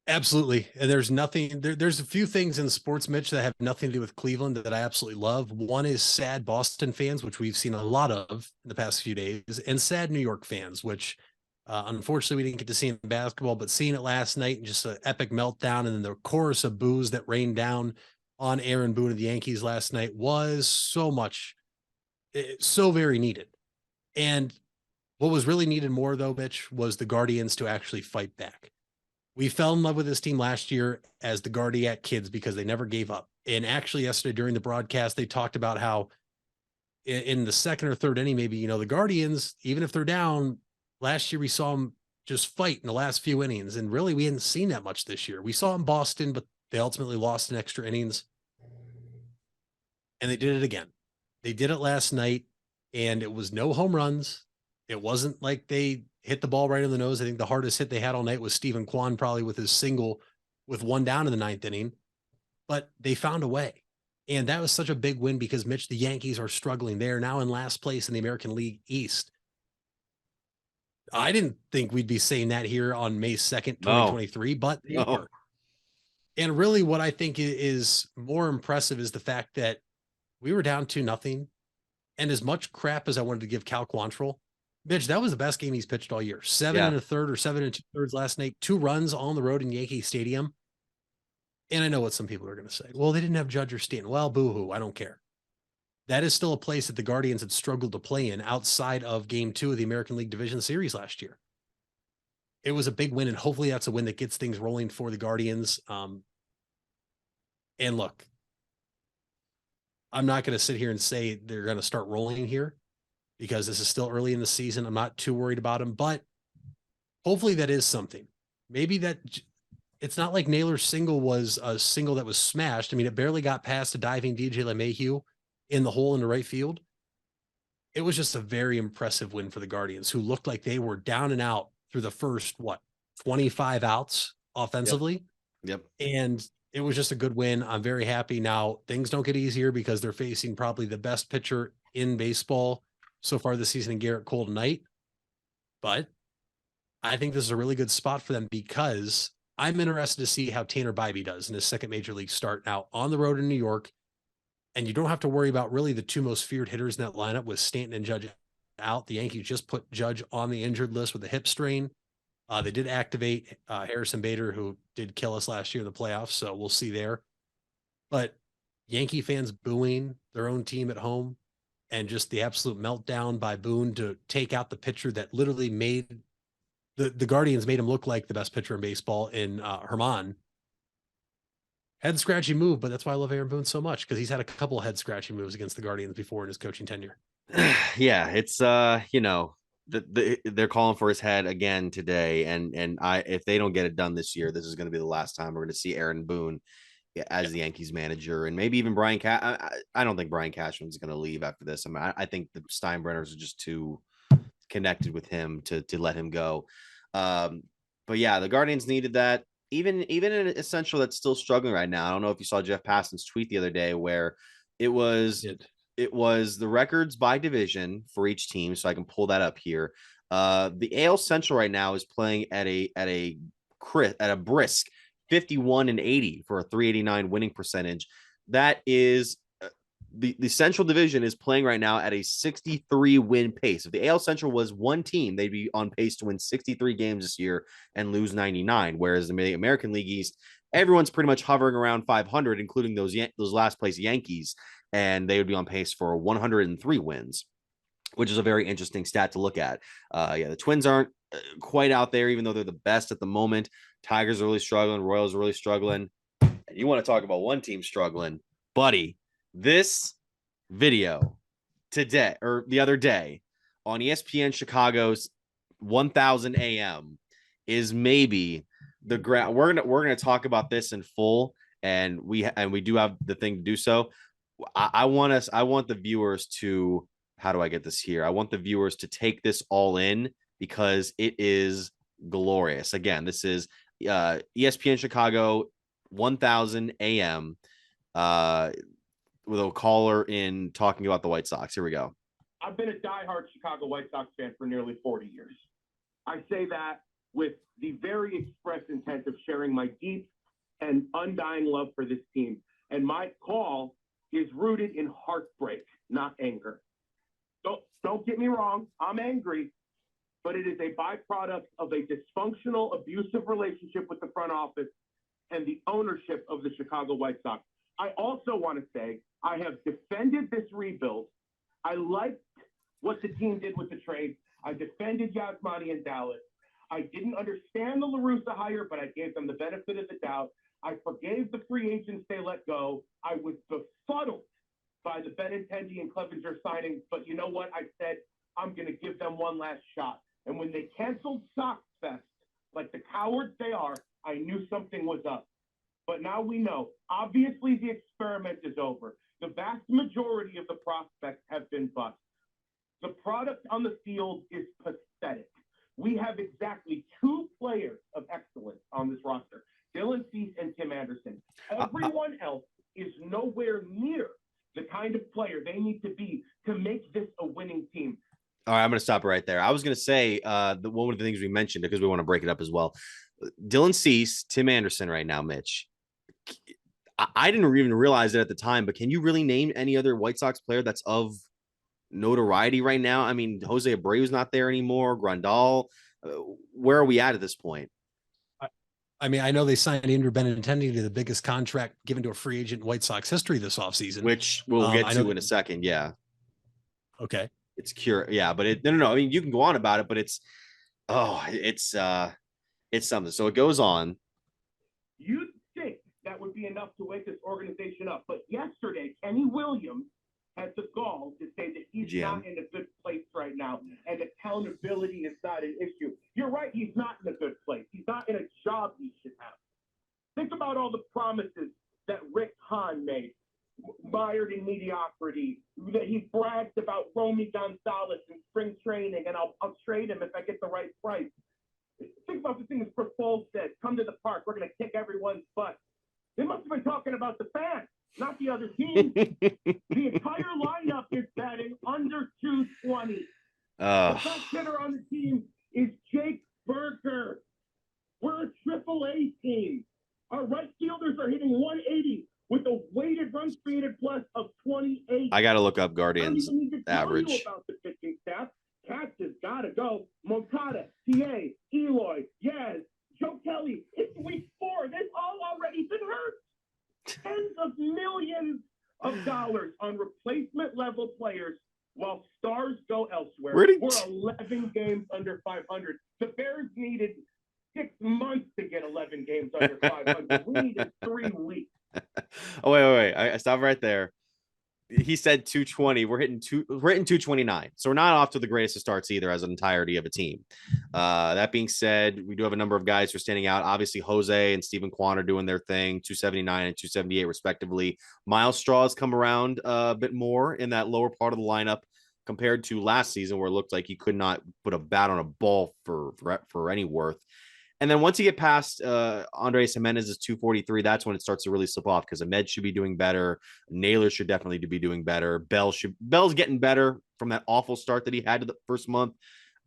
Absolutely. And there's nothing, there's a few things in sports, Mitch, that have nothing to do with Cleveland that I absolutely love. One is sad Boston fans, which we've seen a lot of in the past few days, and sad New York fans, which unfortunately we didn't get to see in basketball, but seeing it last night and just an epic meltdown and then the chorus of boos that rained down on Aaron Boone of the Yankees last night was so very needed. And what was really needed more though, Mitch, was the Guardians to actually fight back. We fell in love with this team last year as the Guardiat kids because they never gave up. And actually yesterday during the broadcast, they talked about how in the second or third inning, maybe, the Guardians, even if they're down, last year, we saw them just fight in the last few innings, and really we hadn't seen that much this year. We saw in Boston, but they ultimately lost in extra innings, and they did it again. They did it last night, and it was no home runs. It wasn't like they hit the ball right in the nose. I think the hardest hit they had all night was Stephen Kwan, probably with his single with one down in the 9th inning, but they found a way. And that was such a big win because, Mitch, the Yankees are struggling. They are now in last place in the American League East. I didn't think we'd be saying that here on May 2nd, 2023, but they are. And really what I think is more impressive is the fact that we were down 2-0. And as much crap as I wanted to give Cal Quantrill, Mitch, that was the best game he's pitched all year. 7 1/3 or 7 2/3 last night, 2 runs on the road in Yankee Stadium. And I know what some people are going to say. Well, they didn't have Judge or Stanton. Well, boo-hoo, I don't care. That is still a place that the Guardians had struggled to play in outside of Game 2 of the American League Division Series last year. It was a big win, and hopefully that's a win that gets things rolling for the Guardians. And look, I'm not going to sit here and say they're going to start rolling here because this is still early in the season. I'm not too worried about them, but hopefully that is something. Maybe that it's not like Naylor's single was a single that was smashed. I mean, it barely got past a diving DJ LeMahieu in the hole in the right field. It was just a very impressive win for the Guardians, who looked like they were down and out through the first 25 outs offensively. Yep. And it was just a good win. I'm very happy. Now things don't get easier because they're facing probably the best pitcher in baseball so far this season in Garrett Cole tonight. But I think this is a really good spot for them because I'm interested to see how Tanner Bybee does in his second major league start now on the road in New York. And you don't have to worry about really the two most feared hitters in that lineup with Stanton and Judge out. The Yankees just put Judge on the injured list with a hip strain. They did activate Harrison Bader, who did kill us last year in the playoffs, so we'll see there. But Yankee fans booing their own team at home and just the absolute meltdown by Boone to take out the pitcher that literally made the Guardians made him look like the best pitcher in baseball in Germán. Head scratchy move, but that's why I love Aaron Boone so much, because he's had a couple of head scratchy moves against the Guardians before in his coaching tenure. Yeah, it's they're calling for his head again today, and if they don't get it done this year, this is going to be the last time we're going to see Aaron Boone as the Yankees manager, and maybe even Brian I don't think Brian Cashman's going to leave after this. I mean, I think the Steinbrenners are just too connected with him to let him go. But yeah, the Guardians needed that. Even in Essential that's still struggling right now. I don't know if you saw Jeff Passan's tweet the other day where it was the records by division for each team. So I can pull that up here. The AL Central right now is playing at a brisk 51-80 for a 389 winning percentage. That is the Central Division is playing right now at a 63 win pace. If the AL Central was one team, they'd be on pace to win 63 games this year and lose 99. Whereas the American League East, everyone's pretty much hovering around 500, including those last place Yankees, and they would be on pace for 103 wins, which is a very interesting stat to look at. The Twins aren't quite out there, even though they're the best at the moment. Tigers are really struggling. Royals are really struggling. And you want to talk about one team struggling, buddy. This video today or the other day on ESPN Chicago's 1000 AM is maybe the ground. We're gonna talk about this in full, and we do have the thing to do so. I want the viewers to, how do I get this here? I want the viewers to take this all in because it is glorious. Again, this is ESPN Chicago 1000 AM. With a caller in talking about the White Sox. Here we go. I've been a diehard Chicago White Sox fan for nearly 40 years. I say that with the very express intent of sharing my deep and undying love for this team. And my call is rooted in heartbreak, not anger. Don't get me wrong. I'm angry, but it is a byproduct of a dysfunctional, abusive relationship with the front office and the ownership of the Chicago White Sox. I also want to say I have defended this rebuild. I liked what the team did with the trade. I defended Yasmani in Dallas. I didn't understand the La Russa hire, but I gave them the benefit of the doubt. I forgave the free agents they let go. I was befuddled by the Benintendi and Clevenger signings, but you know what? I said, I'm going to give them one last shot. And when they canceled Sox Fest, like the cowards they are, I knew something was up. But now we know. Obviously, the experiment is over. The vast majority of the prospects have been bust. The product on the field is pathetic. We have exactly two players of excellence on this roster, Dylan Cease and Tim Anderson. Everyone else is nowhere near the kind of player they need to be to make this a winning team. All right, I'm going to stop right there. I was going to say one of the things we mentioned, because we want to break it up as well. Dylan Cease, Tim Anderson right now, Mitch. I didn't even realize it at the time, but can you really name any other White Sox player that's of notoriety right now? I mean, Jose Abreu's not there anymore. Grandal. Where are we at this point? I mean, I know they signed Andrew Benintendi to the biggest contract given to a free agent in White Sox history this offseason, which we'll get to in a second. Yeah. Okay. It's yeah, but no. I mean, you can go on about it, but it's something. So it goes on. You'd think that would be enough to wake this organization up, but yesterday Kenny Williams had the gall to say that he's not in a good place right now, and accountability is not an issue. You're right, he's not in a good place. He's not in a job he should have. Think about all the promises that Rick Hahn made, mired in mediocrity, that he bragged about Romy Gonzalez in spring training, and I'll trade him if I get the right price. Think about the things Chris Paul said, come to the park, we're going to kick everyone's butt. They must have been talking about the fans, not the other team. The entire lineup is batting under 220. The best hitter on the team is Jake Burger. We're a AAA team. Our right fielders are hitting 180 with a weighted runs created plus of 28. I got to look up Guardians average. You about the pitching staff. Katz has got to go. Moncada, TA, Eloy, Yaz, Joe Kelly. It's week 4. They've all already been hurt. Tens of millions of dollars on replacement level players while stars go elsewhere. We're 11 games under 500. The Bears needed 6 months to get 11 games under 500. We needed 3 weeks. Oh, wait. I stop right there. He said 220. We're hitting 229. So we're not off to the greatest of starts either as an entirety of a team. That being said, we do have a number of guys who are standing out. Obviously, Jose and Stephen Kwan are doing their thing, 279 and 278 respectively. Miles Straw has come around a bit more in that lower part of the lineup compared to last season, where it looked like he could not put a bat on a ball for any worth. And then once you get past Andres Jimenez's 243, that's when it starts to really slip off because Ahmed should be doing better. Naylor should definitely be doing better. Bell's getting better from that awful start that he had to the first month.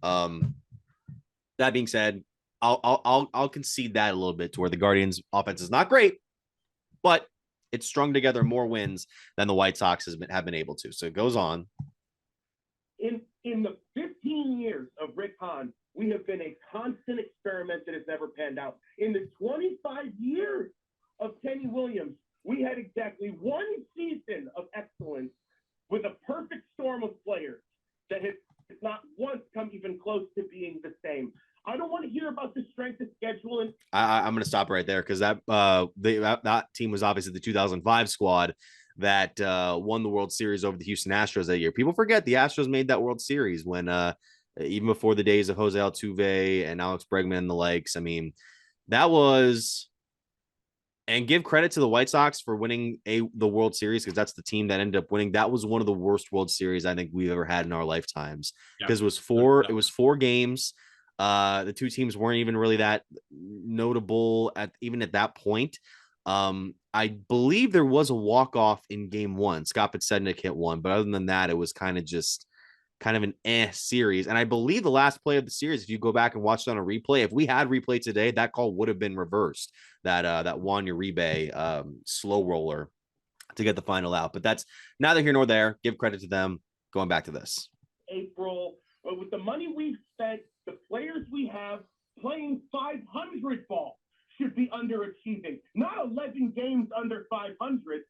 That being said, I'll concede that a little bit to where the Guardians' offense is not great, but it's strung together more wins than the White Sox have been able to. So it goes on. In the 15 years of Rick Hahn, we have been a constant experiment that has never panned out. In the 25 years of Kenny Williams, we had exactly one season of excellence with a perfect storm of players that has not once come even close to being the same. I don't want to hear about the strength of schedule. And I'm going to stop right there because that team was obviously the 2005 squad that won the World Series over the Houston Astros that year. People forget the Astros made that World Series when even before the days of Jose Altuve and Alex Bregman and the likes. I mean, that was, and give credit to the White Sox for winning the World Series because that's the team that ended up winning. That was one of the worst World Series I think we've ever had in our lifetimes because it was four games. The two teams weren't even really that notable even at that point. I believe there was a walk-off in game one. Scott Podsednik hit one, but other than that, it was kind of an series. And I believe the last play of the series, if you go back and watch it on a replay, if we had replay today, that call would have been reversed. That Juan Uribe slow roller to get the final out. But that's neither here nor there. Give credit to them. Going back to this. April, but with the money we've spent, the players we have playing 500 ball should be underachieving. Not 11 games under 500.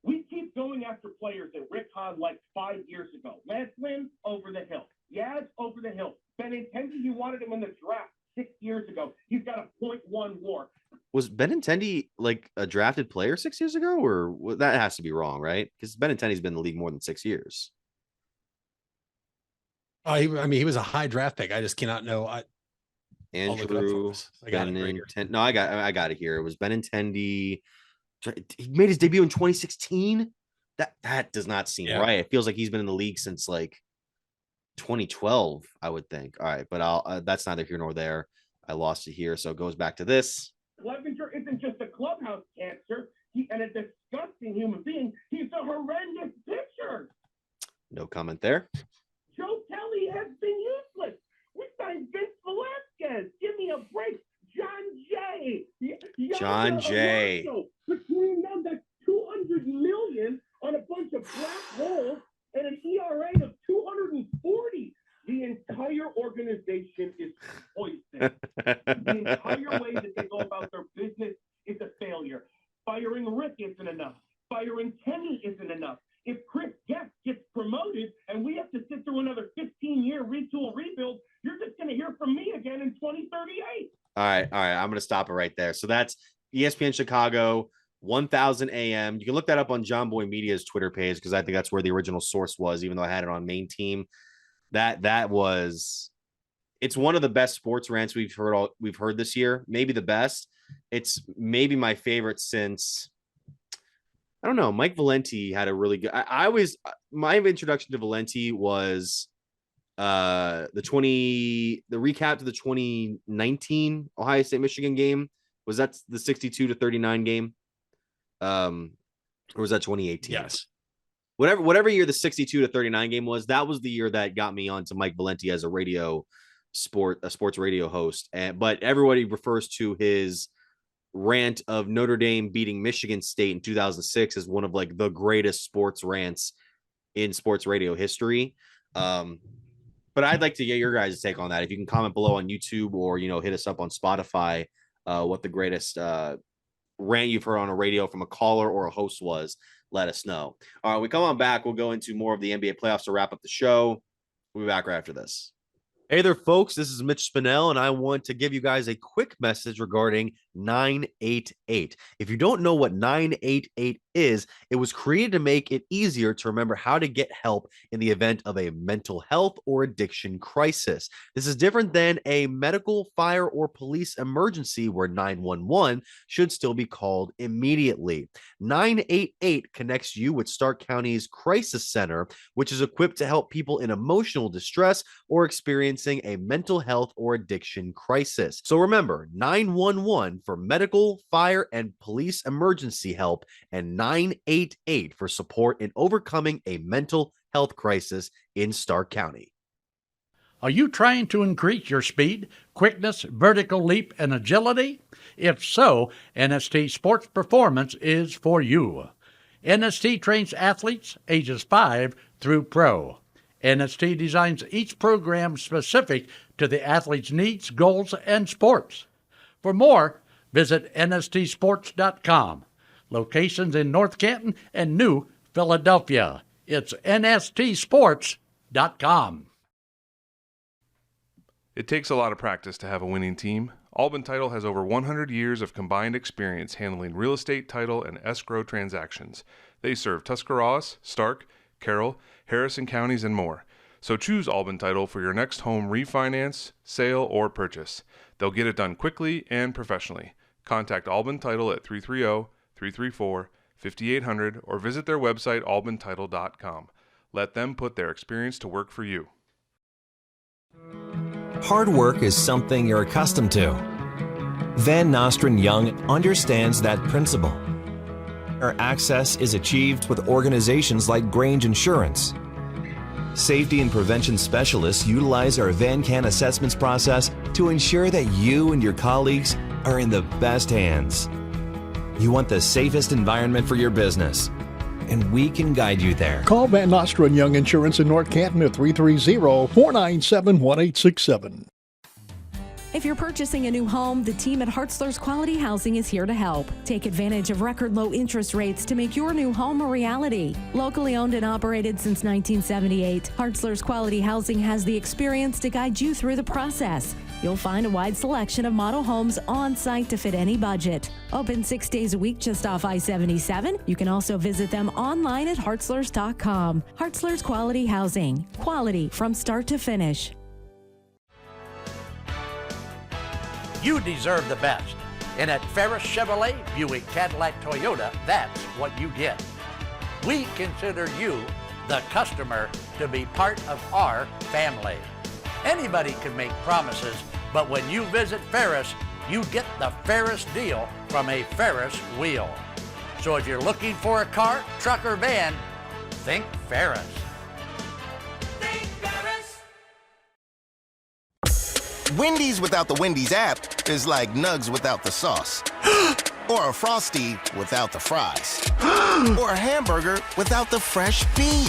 We keep going after players that Rick Hahn liked 5 years ago. Lance Lynn, over the hill. Yaz, over the hill. Benintendi, he wanted him in the draft 6 years ago. He's got a .1 WAR. Was Benintendi like a drafted player 6 years ago? Or that has to be wrong, right? Because Benintendi's been in the league more than 6 years. I mean, he was a high draft pick. I just cannot know. Andrew, I got it right here. No, I got it here. It was Benintendi. He made his debut in 2016. That does not seem right. It feels like he's been in the league since like 2012, I would think. All right, but that's neither here nor there. I lost it here, so it goes back to this. Clevenger isn't just a clubhouse cancer and a disgusting human being. He's a horrendous pitcher. No comment there. Joe Kelly has been useless. We signed Vince Velasquez. Give me a break. John Jay. Between them, that's $200 million on a bunch of black holes and an ERA of 240. The entire organization is poisoned. The entire way that they go about their business is a failure. Firing Rick isn't enough. Firing Kenny isn't enough. If Chris Guest gets promoted and we have to sit through another 15-year retool rebuild, you're just going to hear from me again in 2038. All right. I'm going to stop it right there. So that's ESPN Chicago, 1000 AM. You can look that up on John Boy Media's Twitter page because I think that's where the original source was, even though I had it on Main Team. It's one of the best sports rants we've heard this year. Maybe the best. It's maybe my favorite since, I don't know, Mike Valenti had a really good. My introduction to Valenti was the recap to the 2019 Ohio State Michigan game. Was that the 62-39 game? Or was that 2018? Yes. Whatever year the 62-39 game was, that was the year that got me onto Mike Valenti as a sports radio host. But everybody refers to his rant of Notre Dame beating Michigan State in 2006 as one of like the greatest sports rants in sports radio history. But I'd like to get your guys' take on that. If you can comment below on YouTube or, hit us up on Spotify, what the greatest rant you've heard on a radio from a caller or a host was, let us know. All right, we come on back. We'll go into more of the NBA playoffs to wrap up the show. We'll be back right after this. Hey there, folks. This is Mitch Spinell, and I want to give you guys a quick message regarding 988. If you don't know what 988 is, it was created to make it easier to remember how to get help in the event of a mental health or addiction crisis. This is different than a medical, fire, or police emergency where 911 should still be called immediately. 988 connects you with Stark County's Crisis Center, which is equipped to help people in emotional distress or experiencing a mental health or addiction crisis. So remember, 911 for medical, fire, and police emergency help, and 988 for support in overcoming a mental health crisis in Stark County. Are you trying to increase your speed, quickness, vertical leap, and agility? If so, NST Sports Performance is for you. NST trains athletes ages 5 through pro. NST designs each program specific to the athlete's needs, goals, and sports. For more, visit nstsports.com. Locations in North Canton and New Philadelphia. It's nstsports.com. It takes a lot of practice to have a winning team. Albin Title has over 100 years of combined experience handling real estate, title, and escrow transactions. They serve Tuscarawas, Stark, Carroll, Harrison counties, and more. So choose Albin Title for your next home refinance, sale, or purchase. They'll get it done quickly and professionally. Contact Albin Title at 330-334-5800 or visit their website albintitle.com. Let them put their experience to work for you. Hard work is something you're accustomed to. Van Nostrand Young understands that principle. Our access is achieved with organizations like Grange Insurance. Safety and prevention specialists utilize our VanCan assessments process to ensure that you and your colleagues are in the best hands. You want the safest environment for your business, and we can guide you there. Call Van Nostrand Young Insurance in North Canton at 330-497-1867. If you're purchasing a new home, the team at Hartzler's Quality Housing is here to help. Take advantage of record low interest rates to make your new home a reality. Locally owned and operated since 1978, Hartzler's Quality Housing has the experience to guide you through the process. You'll find a wide selection of model homes on site to fit any budget. Open 6 days a week just off I-77. You can also visit them online at hartzlers.com. Hartzler's Quality Housing. Quality from start to finish. You deserve the best. And at Ferris Chevrolet, Buick, Cadillac, Toyota, that's what you get. We consider you, the customer, to be part of our family. Anybody can make promises, but when you visit Ferris, you get the Ferris deal from a Ferris wheel. So if you're looking for a car, truck, or van, think Ferris. Wendy's without the Wendy's app is like Nugs without the sauce. Or a Frosty without the fries. Or a hamburger without the fresh beef.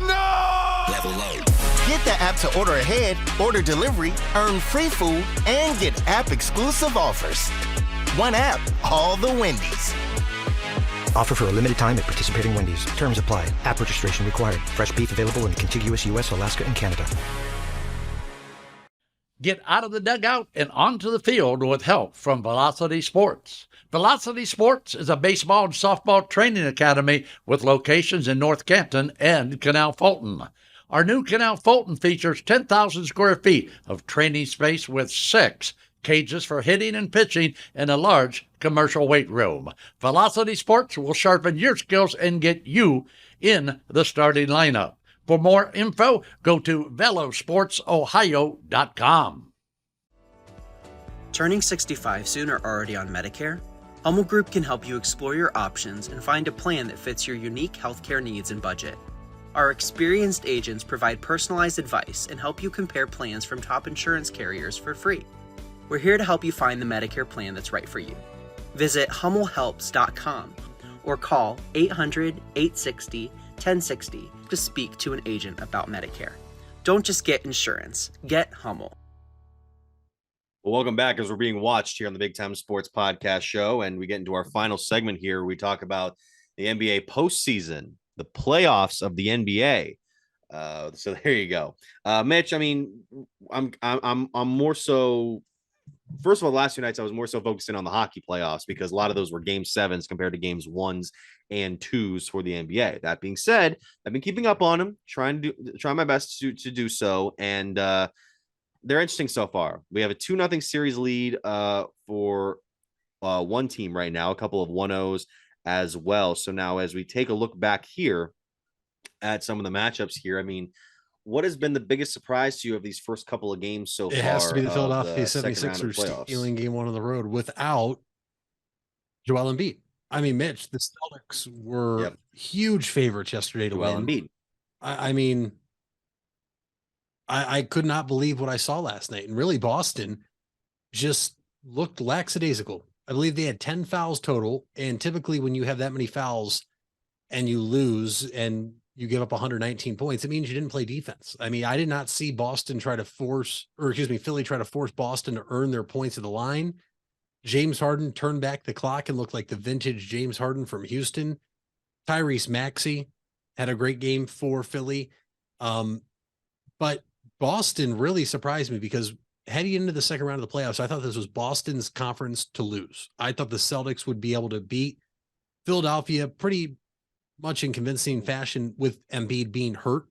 No! Level up. Get the app to order ahead, order delivery, earn free food, and get app-exclusive offers. One app, all the Wendy's. Offer for a limited time at participating Wendy's. Terms apply. App registration required. Fresh beef available in the contiguous U.S., Alaska, and Canada. Get out of the dugout and onto the field with help from Velocity Sports. Velocity Sports is a baseball and softball training academy with locations in North Canton and Canal Fulton. Our new Canal Fulton features 10,000 square feet of training space with 6 cages for hitting and pitching and a large commercial weight room. Velocity Sports will sharpen your skills and get you in the starting lineup. For more info, go to velosportsohio.com. Turning 65 soon or already on Medicare? Hummel Group can help you explore your options and find a plan that fits your unique healthcare needs and budget. Our experienced agents provide personalized advice and help you compare plans from top insurance carriers for free. We're here to help you find the Medicare plan that's right for you. Visit HummelHelps.com or call 800-860-1060 to speak to an agent about Medicare. Don't just get insurance, get Hummel. Well, welcome back as we're being watched here on the Big Time Sports Podcast Show. And we get into our final segment here. We talk about the NBA postseason, the playoffs of the NBA. So there you go. Mitch, I mean, I'm more so first of all, the last 2 nights I was more so focusing on the hockey playoffs because a lot of those were game 7s compared to games 1s and 2s for the NBA. That being said, I've been keeping up on them, trying my best to do so, and they're interesting so far. We have a 2-0 series lead for one team right now, a couple of 1-0s as well. So now as we take a look back here at some of the matchups here, I mean, what has been the biggest surprise to you of these first couple of games so far? It has to be the of Philadelphia second round of 76ers playoffs? stealing game 1 on the road without Joel Embiid. I mean, Mitch, the Celtics were huge favorites yesterday to Joel win. Embiid. I mean, I could not believe what I saw last night. And really, Boston just looked lackadaisical. I believe they had 10 fouls total. And typically when you have that many fouls and you lose and you give up 119 points, it means you didn't play defense. I mean, I did not see Philly try to force Boston to earn their points at the line. James Harden turned back the clock and looked like the vintage James Harden from Houston. Tyrese Maxey had a great game for Philly. But Boston really surprised me because heading into the second round of the playoffs, I thought this was Boston's conference to lose. I thought the Celtics would be able to beat Philadelphia pretty much in convincing fashion with Embiid being hurt.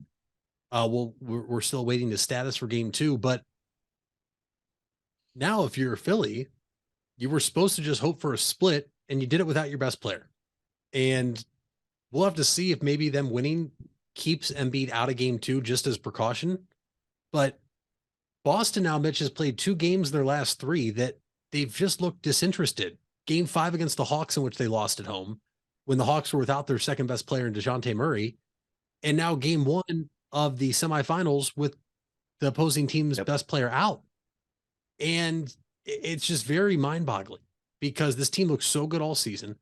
We're still waiting the status for game 2, but now if you're Philly, you were supposed to just hope for a split and you did it without your best player. And we'll have to see if maybe them winning keeps Embiid out of game 2 just as precaution. But Boston now, Mitch, has played 2 games their last 3 that they've just looked disinterested. Game 5 against the Hawks, in which they lost at home, when the Hawks were without their second best player in DeJounte Murray. And now game 1 of the semifinals with the opposing team's best player out. And it's just very mind-boggling because this team looks so good all season.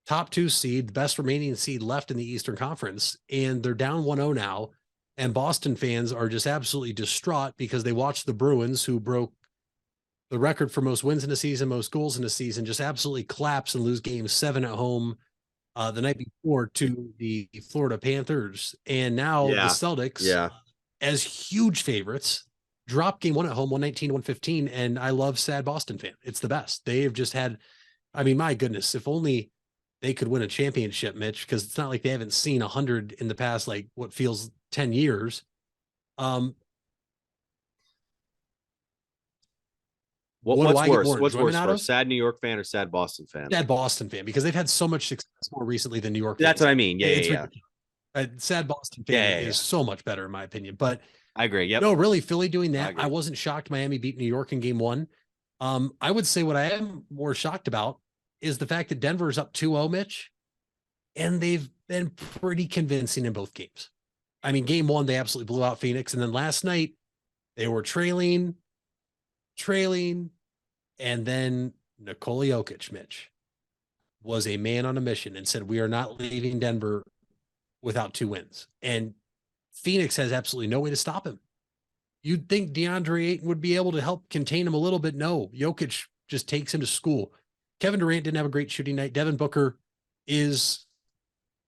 Top 2 seed, the best remaining seed left in the Eastern Conference, and they're down 1-0 now. And Boston fans are just absolutely distraught because they watched the Bruins, who broke the record for most wins in a season, most goals in a season, just absolutely collapse and lose game 7 at home the night before to the Florida Panthers. And now the Celtics, as huge favorites, drop game 1 at home, 119-115. And I love sad Boston fan. It's the best. They have just had, I mean, my goodness, if only they could win a championship, Mitch, because it's not like they haven't seen 100 in the past, like what feels 10 years. What's worse? What's worse, sad New York fan or sad Boston fan? Sad Boston fan, because they've had so much success more recently than New York. That's fans. what I mean. Yeah. Sad Boston fan is so much better in my opinion. But I agree. Yep. No, really, Philly doing that. I wasn't shocked Miami beat New York in game 1. I would say what I am more shocked about is the fact that Denver's up 2-0, Mitch, and they've been pretty convincing in both games. I mean, game 1, they absolutely blew out Phoenix. And then last night they were trailing, and then Nikola Jokic, Mitch, was a man on a mission and said, we are not leaving Denver without 2 wins. And Phoenix has absolutely no way to stop him. You'd think DeAndre Ayton would be able to help contain him a little bit. No, Jokic just takes him to school. Kevin Durant didn't have a great shooting night. Devin Booker is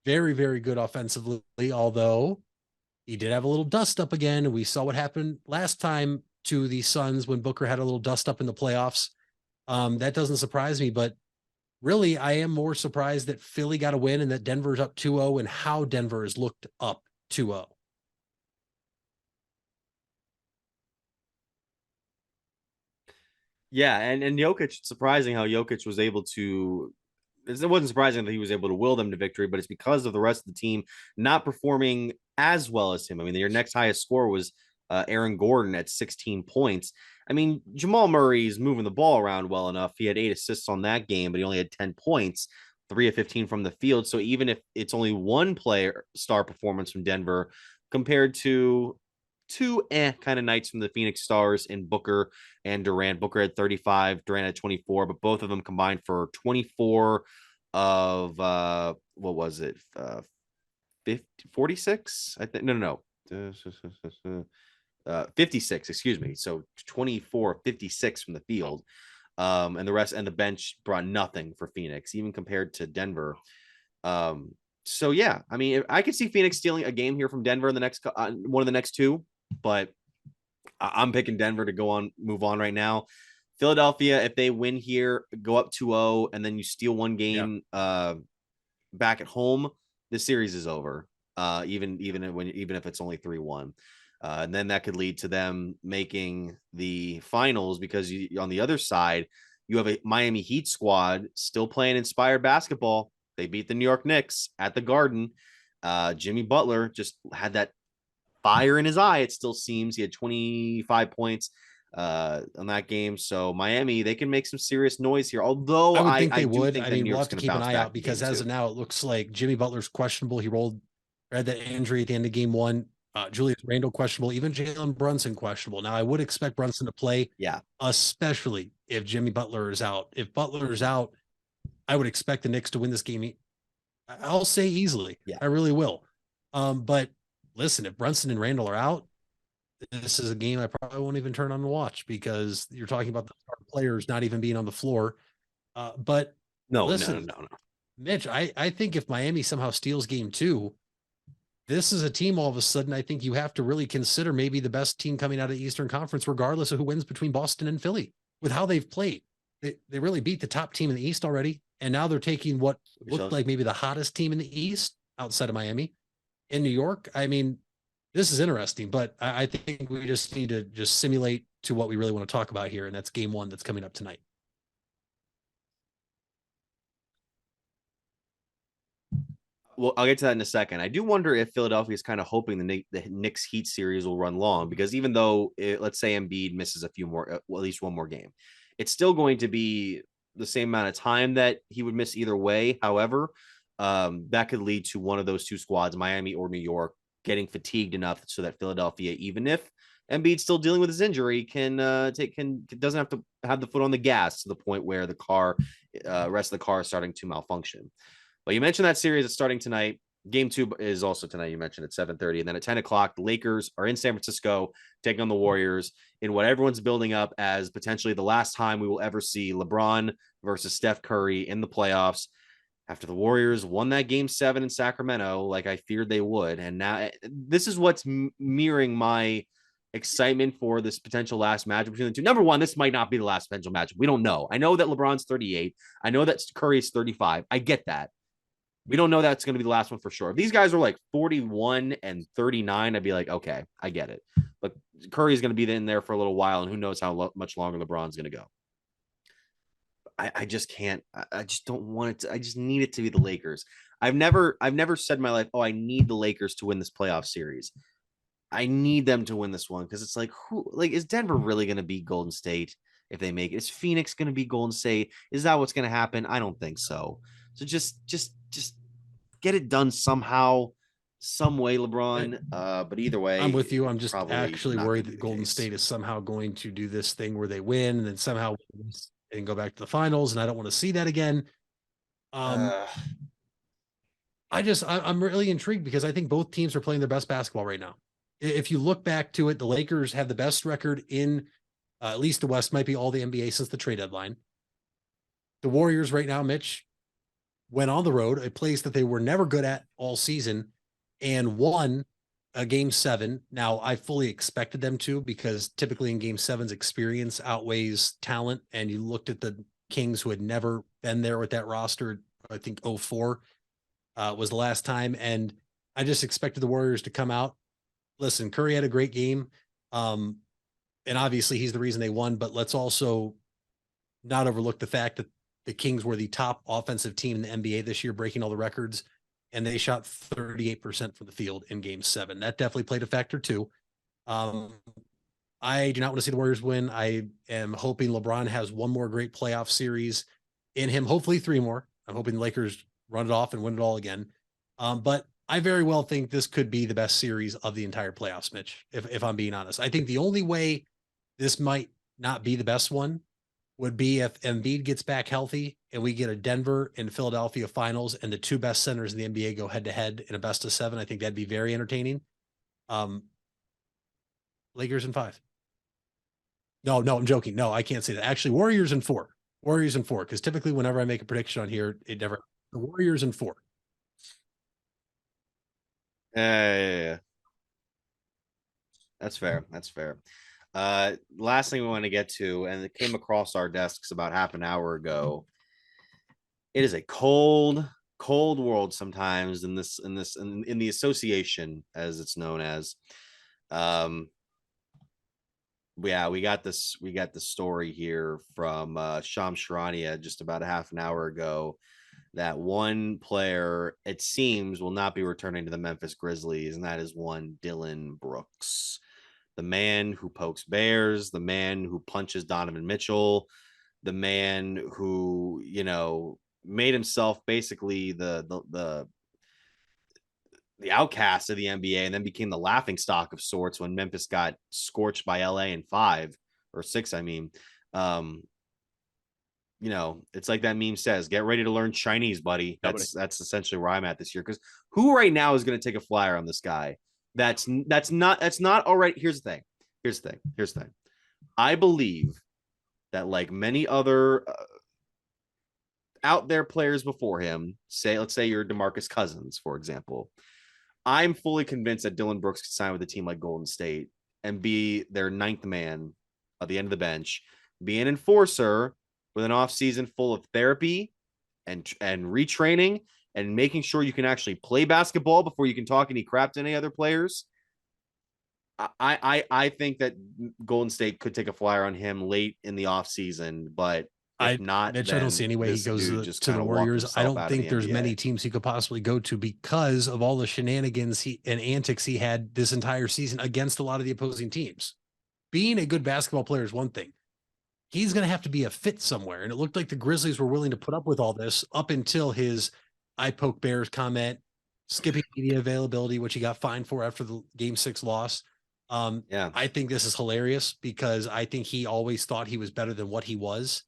very, very good offensively, although he did have a little dust up again. And we saw what happened last time to the Suns when Booker had a little dust up in the playoffs. That doesn't surprise me, but really I am more surprised that Philly got a win and that Denver's up 2-0 and how Denver has looked up 2-0. Yeah, and Jokic, it's surprising how Jokic was able to. It wasn't surprising that he was able to will them to victory, but it's because of the rest of the team not performing as well as him. I mean, your next highest score was Aaron Gordon at 16 points. I mean, Jamal Murray's moving the ball around well enough. He had 8 assists on that game, but he only had 10 points, 3 of 15 from the field. So even if it's only one player star performance from Denver compared to 2 kind of nights from the Phoenix Stars in Booker and Durant. Booker had 35, Durant had 24, but both of them combined for 24 of what was it? 46? I think no. 56, excuse me. So 24, 56 from the field. And the rest and the bench brought nothing for Phoenix, even compared to Denver. So yeah, I mean, I could see Phoenix stealing a game here from Denver in the next one of the next 2, but I'm picking Denver to move on right now. Philadelphia, if they win here, go up 2-0, and then you steal one game back at home, the series is over. Even if it's only 3-1. And then that could lead to them making the finals, because on the other side, you have a Miami Heat squad still playing inspired basketball. They beat the New York Knicks at the Garden. Jimmy Butler just had that fire in his eye. It still seems he had 25 points on that game. So Miami, they can make some serious noise here. Although I would think they would. Think I mean, we'll have to keep an eye out, because as of now, it looks like Jimmy Butler's questionable. He had that injury at the end of game 1. Julius Randle questionable, even Jalen Brunson questionable. Now, I would expect Brunson to play, especially if Jimmy Butler is out. If Butler is out, I would expect the Knicks to win this game. I'll say easily. I really will. But listen, if Brunson and Randle are out, this is a game I probably won't even turn on to watch, because you're talking about the players not even being on the floor. But listen, no. Mitch, I think if Miami somehow steals game 2, this is a team all of a sudden I think you have to really consider maybe the best team coming out of the Eastern Conference, regardless of who wins between Boston and Philly, with how they've played. They really beat the top team in the East already. And now they're taking what looked like maybe the hottest team in the East outside of Miami in New York. I mean, this is interesting, but I think we just need to just simulate to what we really want to talk about here. And that's game 1 that's coming up tonight. Well, I'll get to that in a second. I do wonder if Philadelphia is kind of hoping the Knicks Heat series will run long, because even though let's say Embiid misses a few more, at least one more game, it's still going to be the same amount of time that he would miss either way. However, that could lead to one of those two squads, Miami or New York, getting fatigued enough so that Philadelphia, even if Embiid's still dealing with his injury, doesn't have to have the foot on the gas to the point where the rest of the car is starting to malfunction. But you mentioned that series is starting tonight. Game 2 is also tonight. You mentioned at 7:30, and then at 10 o'clock, the Lakers are in San Francisco taking on the Warriors in what everyone's building up as potentially the last time we will ever see LeBron versus Steph Curry in the playoffs. After the Warriors won that game 7 in Sacramento, like I feared they would, and now this is what's mirroring my excitement for this potential last match between the two. Number one, this might not be the last potential match. We don't know. I know that LeBron's 38. I know that Curry is 35. I get that. We don't know that's going to be the last one for sure. If these guys are like 41 and 39, I'd be like, okay, I get it. But Curry is going to be in there for a little while, and who knows how much longer LeBron's going to go. I just can't. I just don't want it to. I just need it to be the Lakers. I've never said in my life, oh, I need the Lakers to win this playoff series. I need them to win this one, because it's like, is Denver really going to beat Golden State if they make it? Is Phoenix going to beat Golden State? Is that what's going to happen? I don't think so. So just get it done somehow, some way, LeBron. But either way, I'm with you. I'm just actually worried that Golden State is somehow going to do this thing where they win and then somehow and go back to the finals, and I don't want to see that again. I'm really intrigued, because I think both teams are playing their best basketball right now. If you look back to it, the Lakers have the best record in at least the West, might be all the NBA since the trade deadline. The Warriors right now, Mitch, went on the road, a place that they were never good at all season, and won a game 7. Now, I fully expected them to, because typically in game 7s, experience outweighs talent. And you looked at the Kings, who had never been there with that roster. I think 04 was the last time. And I just expected the Warriors to come out. Listen, Curry had a great game. And obviously he's the reason they won, but let's also not overlook the fact that the Kings were the top offensive team in the NBA this year, breaking all the records, and they shot 38% from the field in game 7. That definitely played a factor too. I do not want to see the Warriors win. I am hoping LeBron has one more great playoff series in him, hopefully 3 more. I'm hoping the Lakers run it off and win it all again. But I very well think this could be the best series of the entire playoffs, Mitch, if I'm being honest. I think the only way this might not be the best one would be if Embiid gets back healthy and we get a Denver and Philadelphia finals, and the 2 best centers in the NBA go head to head in a best of 7. I think that'd be very entertaining. Lakers in 5. No, I'm joking. No, I can't say that. Actually, Warriors in 4. Warriors in 4. Because typically whenever I make a prediction on here, it never, the Warriors in 4. Yeah. That's fair. Last thing we want to get to, and it came across our desks about half an hour ago. It is a cold world sometimes in the association, as it's known as. Yeah, we got the story here from Shams Charania just about a half an hour ago that one player, it seems, will not be returning to the Memphis Grizzlies, and that is one Dillon Brooks, the man who pokes bears, the man who punches Donovan Mitchell, the man who, made himself basically the outcast of the NBA and then became the laughing stock of sorts when Memphis got scorched by LA in 5 or 6. I mean, it's like that meme says, get ready to learn Chinese, buddy. That's essentially where I'm at this year. Because who right now is going to take a flyer on this guy? That's not all right. Here's the thing. I believe that, like many other out there players before him, let's say you're DeMarcus Cousins, for example, I'm fully convinced that Dillon Brooks could sign with a team like Golden State and be their 9th man at the end of the bench, be an enforcer with an offseason full of therapy and retraining and making sure you can actually play basketball before you can talk any crap to any other players. I think that Golden State could take a flyer on him late in the offseason, but if not, Mitch, I don't see any way he goes to the Warriors. I don't think there's many teams he could possibly go to because of all the shenanigans and antics he had this entire season against a lot of the opposing teams. Being a good basketball player is one thing. He's going to have to be a fit somewhere. And it looked like the Grizzlies were willing to put up with all this up until his I poke bears comment, skipping media availability, which he got fined for after the Game 6 loss. I think this is hilarious because I think he always thought he was better than what he was.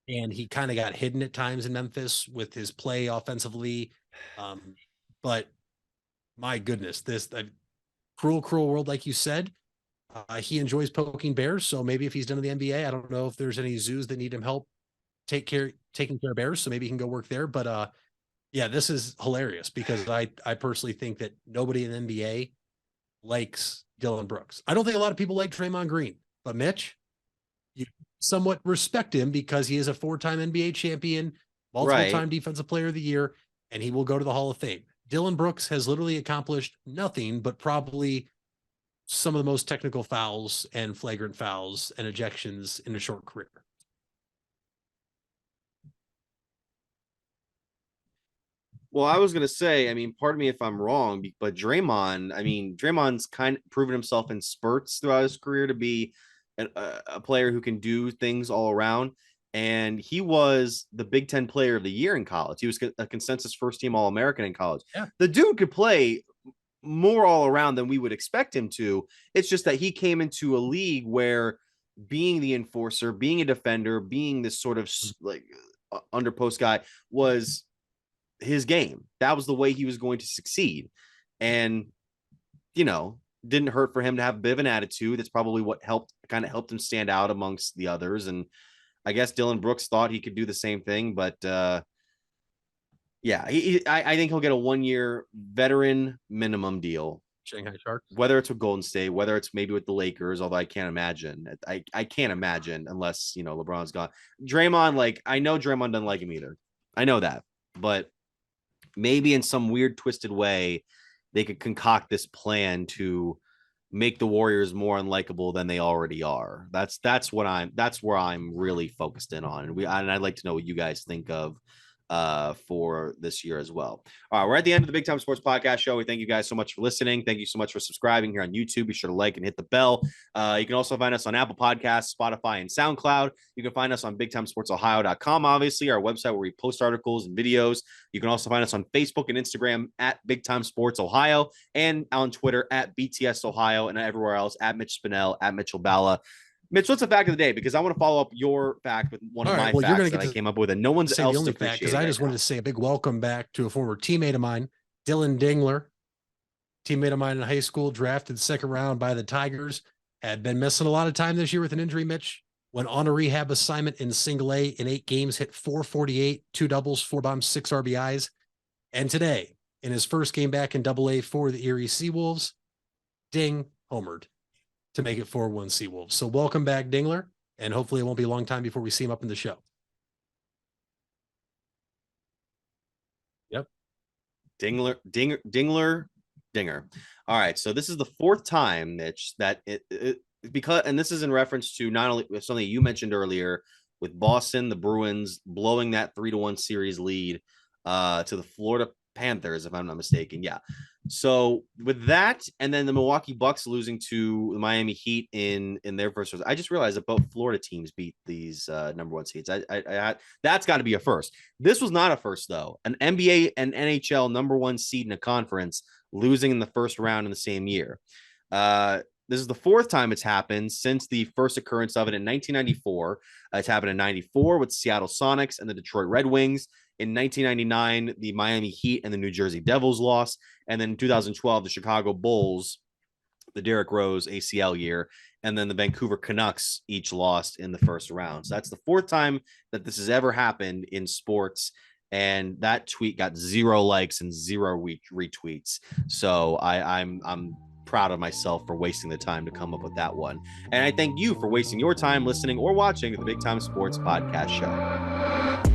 And he kind of got hidden at times in Memphis with his play offensively. But my goodness, this cruel world, like you said, he enjoys poking bears. So maybe if he's done in the NBA, I don't know if there's any zoos that need him help taking care of bears. So maybe he can go work there. But yeah, this is hilarious because I personally think that nobody in the NBA likes Dillon Brooks. I don't think a lot of people like Draymond Green, but Mitch, you somewhat respect him because he is a 4-time NBA champion, multiple-time defensive player of the year, and he will go to the Hall of Fame. Dillon Brooks has literally accomplished nothing but probably some of the most technical fouls and flagrant fouls and ejections in a short career. Well, I was going to say, I mean, pardon me if I'm wrong, but Draymond's kind of proven himself in spurts throughout his career to be a player who can do things all around. And he was the Big Ten player of the year in college. He was a consensus first team All-American in college. Yeah. The dude could play more all around than we would expect him to. It's just that he came into a league where being the enforcer, being a defender, being this sort of like underpost guy was his game. That was the way he was going to succeed. And, didn't hurt for him to have a bit of an attitude. That's probably what helped him stand out amongst the others. And I guess Dillon Brooks thought he could do the same thing, but yeah, I think he'll get a 1-year veteran minimum deal. Shanghai Sharks, whether it's with Golden State, whether it's maybe with the Lakers, although I can't imagine. I can't imagine unless, LeBron's gone. Draymond, I know Draymond doesn't like him either. I know that, but maybe in some weird twisted way, they could concoct this plan to make the Warriors more unlikable than they already are. That's where I'm really focused in on. And I'd like to know what you guys think of for this year as well. All right, we're at the end of the Big Time Sports Podcast show. We thank you guys so much for listening. Thank you so much for subscribing here on YouTube. Be sure to like and hit the bell. You can also find us on Apple Podcasts, Spotify, and SoundCloud. You can find us on BigTimeSportsOhio.com, obviously, our website where we post articles and videos. You can also find us on Facebook and Instagram at Big Time Sports Ohio, and on Twitter at BTS Ohio, and everywhere else at Mitch Spinell, at Mitchell Balla. Mitch, what's the fact of the day? Because I want to follow up your fact with one of my facts that I came up with, and no one's else to appreciate. Because I just wanted to say a big welcome back to a former teammate of mine, Dylan Dingler, teammate of mine in high school, drafted 2nd round by the Tigers, had been missing a lot of time this year with an injury. Mitch went on a rehab assignment in single A in 8 games, hit .448, 2 doubles, 4 bombs, 6 RBIs. And today, in his first game back in Double A for the Erie Seawolves, Ding homered. to make it 4-1 Seawolves. So welcome back, Dingler, and hopefully it won't be a long time before we see him up in the show. Yep. Dinger. All right, so this is the fourth time, Mitch, that because, and this is in reference to not only something you mentioned earlier with Boston, the Bruins blowing that 3-1 series lead to the Florida Panthers, if I'm not mistaken. Yeah. So with that, and then the Milwaukee Bucks losing to the Miami Heat in their first, I just realized that both Florida teams beat these number one seeds. I that's got to be a first. This was not a first though. An NBA and NHL number one seed in a conference losing in the first round in the same year. This is the fourth time it's happened since the first occurrence of it in 1994. It's happened in 94 with Seattle Sonics and the Detroit Red Wings. In 1999, the Miami Heat and the New Jersey Devils lost. And then in 2012, the Chicago Bulls, the Derrick Rose ACL year, and then the Vancouver Canucks each lost in the first round. So that's the fourth time that this has ever happened in sports. And that tweet got 0 likes and 0 retweets. So I'm proud of myself for wasting the time to come up with that one. And I thank you for wasting your time listening or watching the Big Time Sports Podcast Show.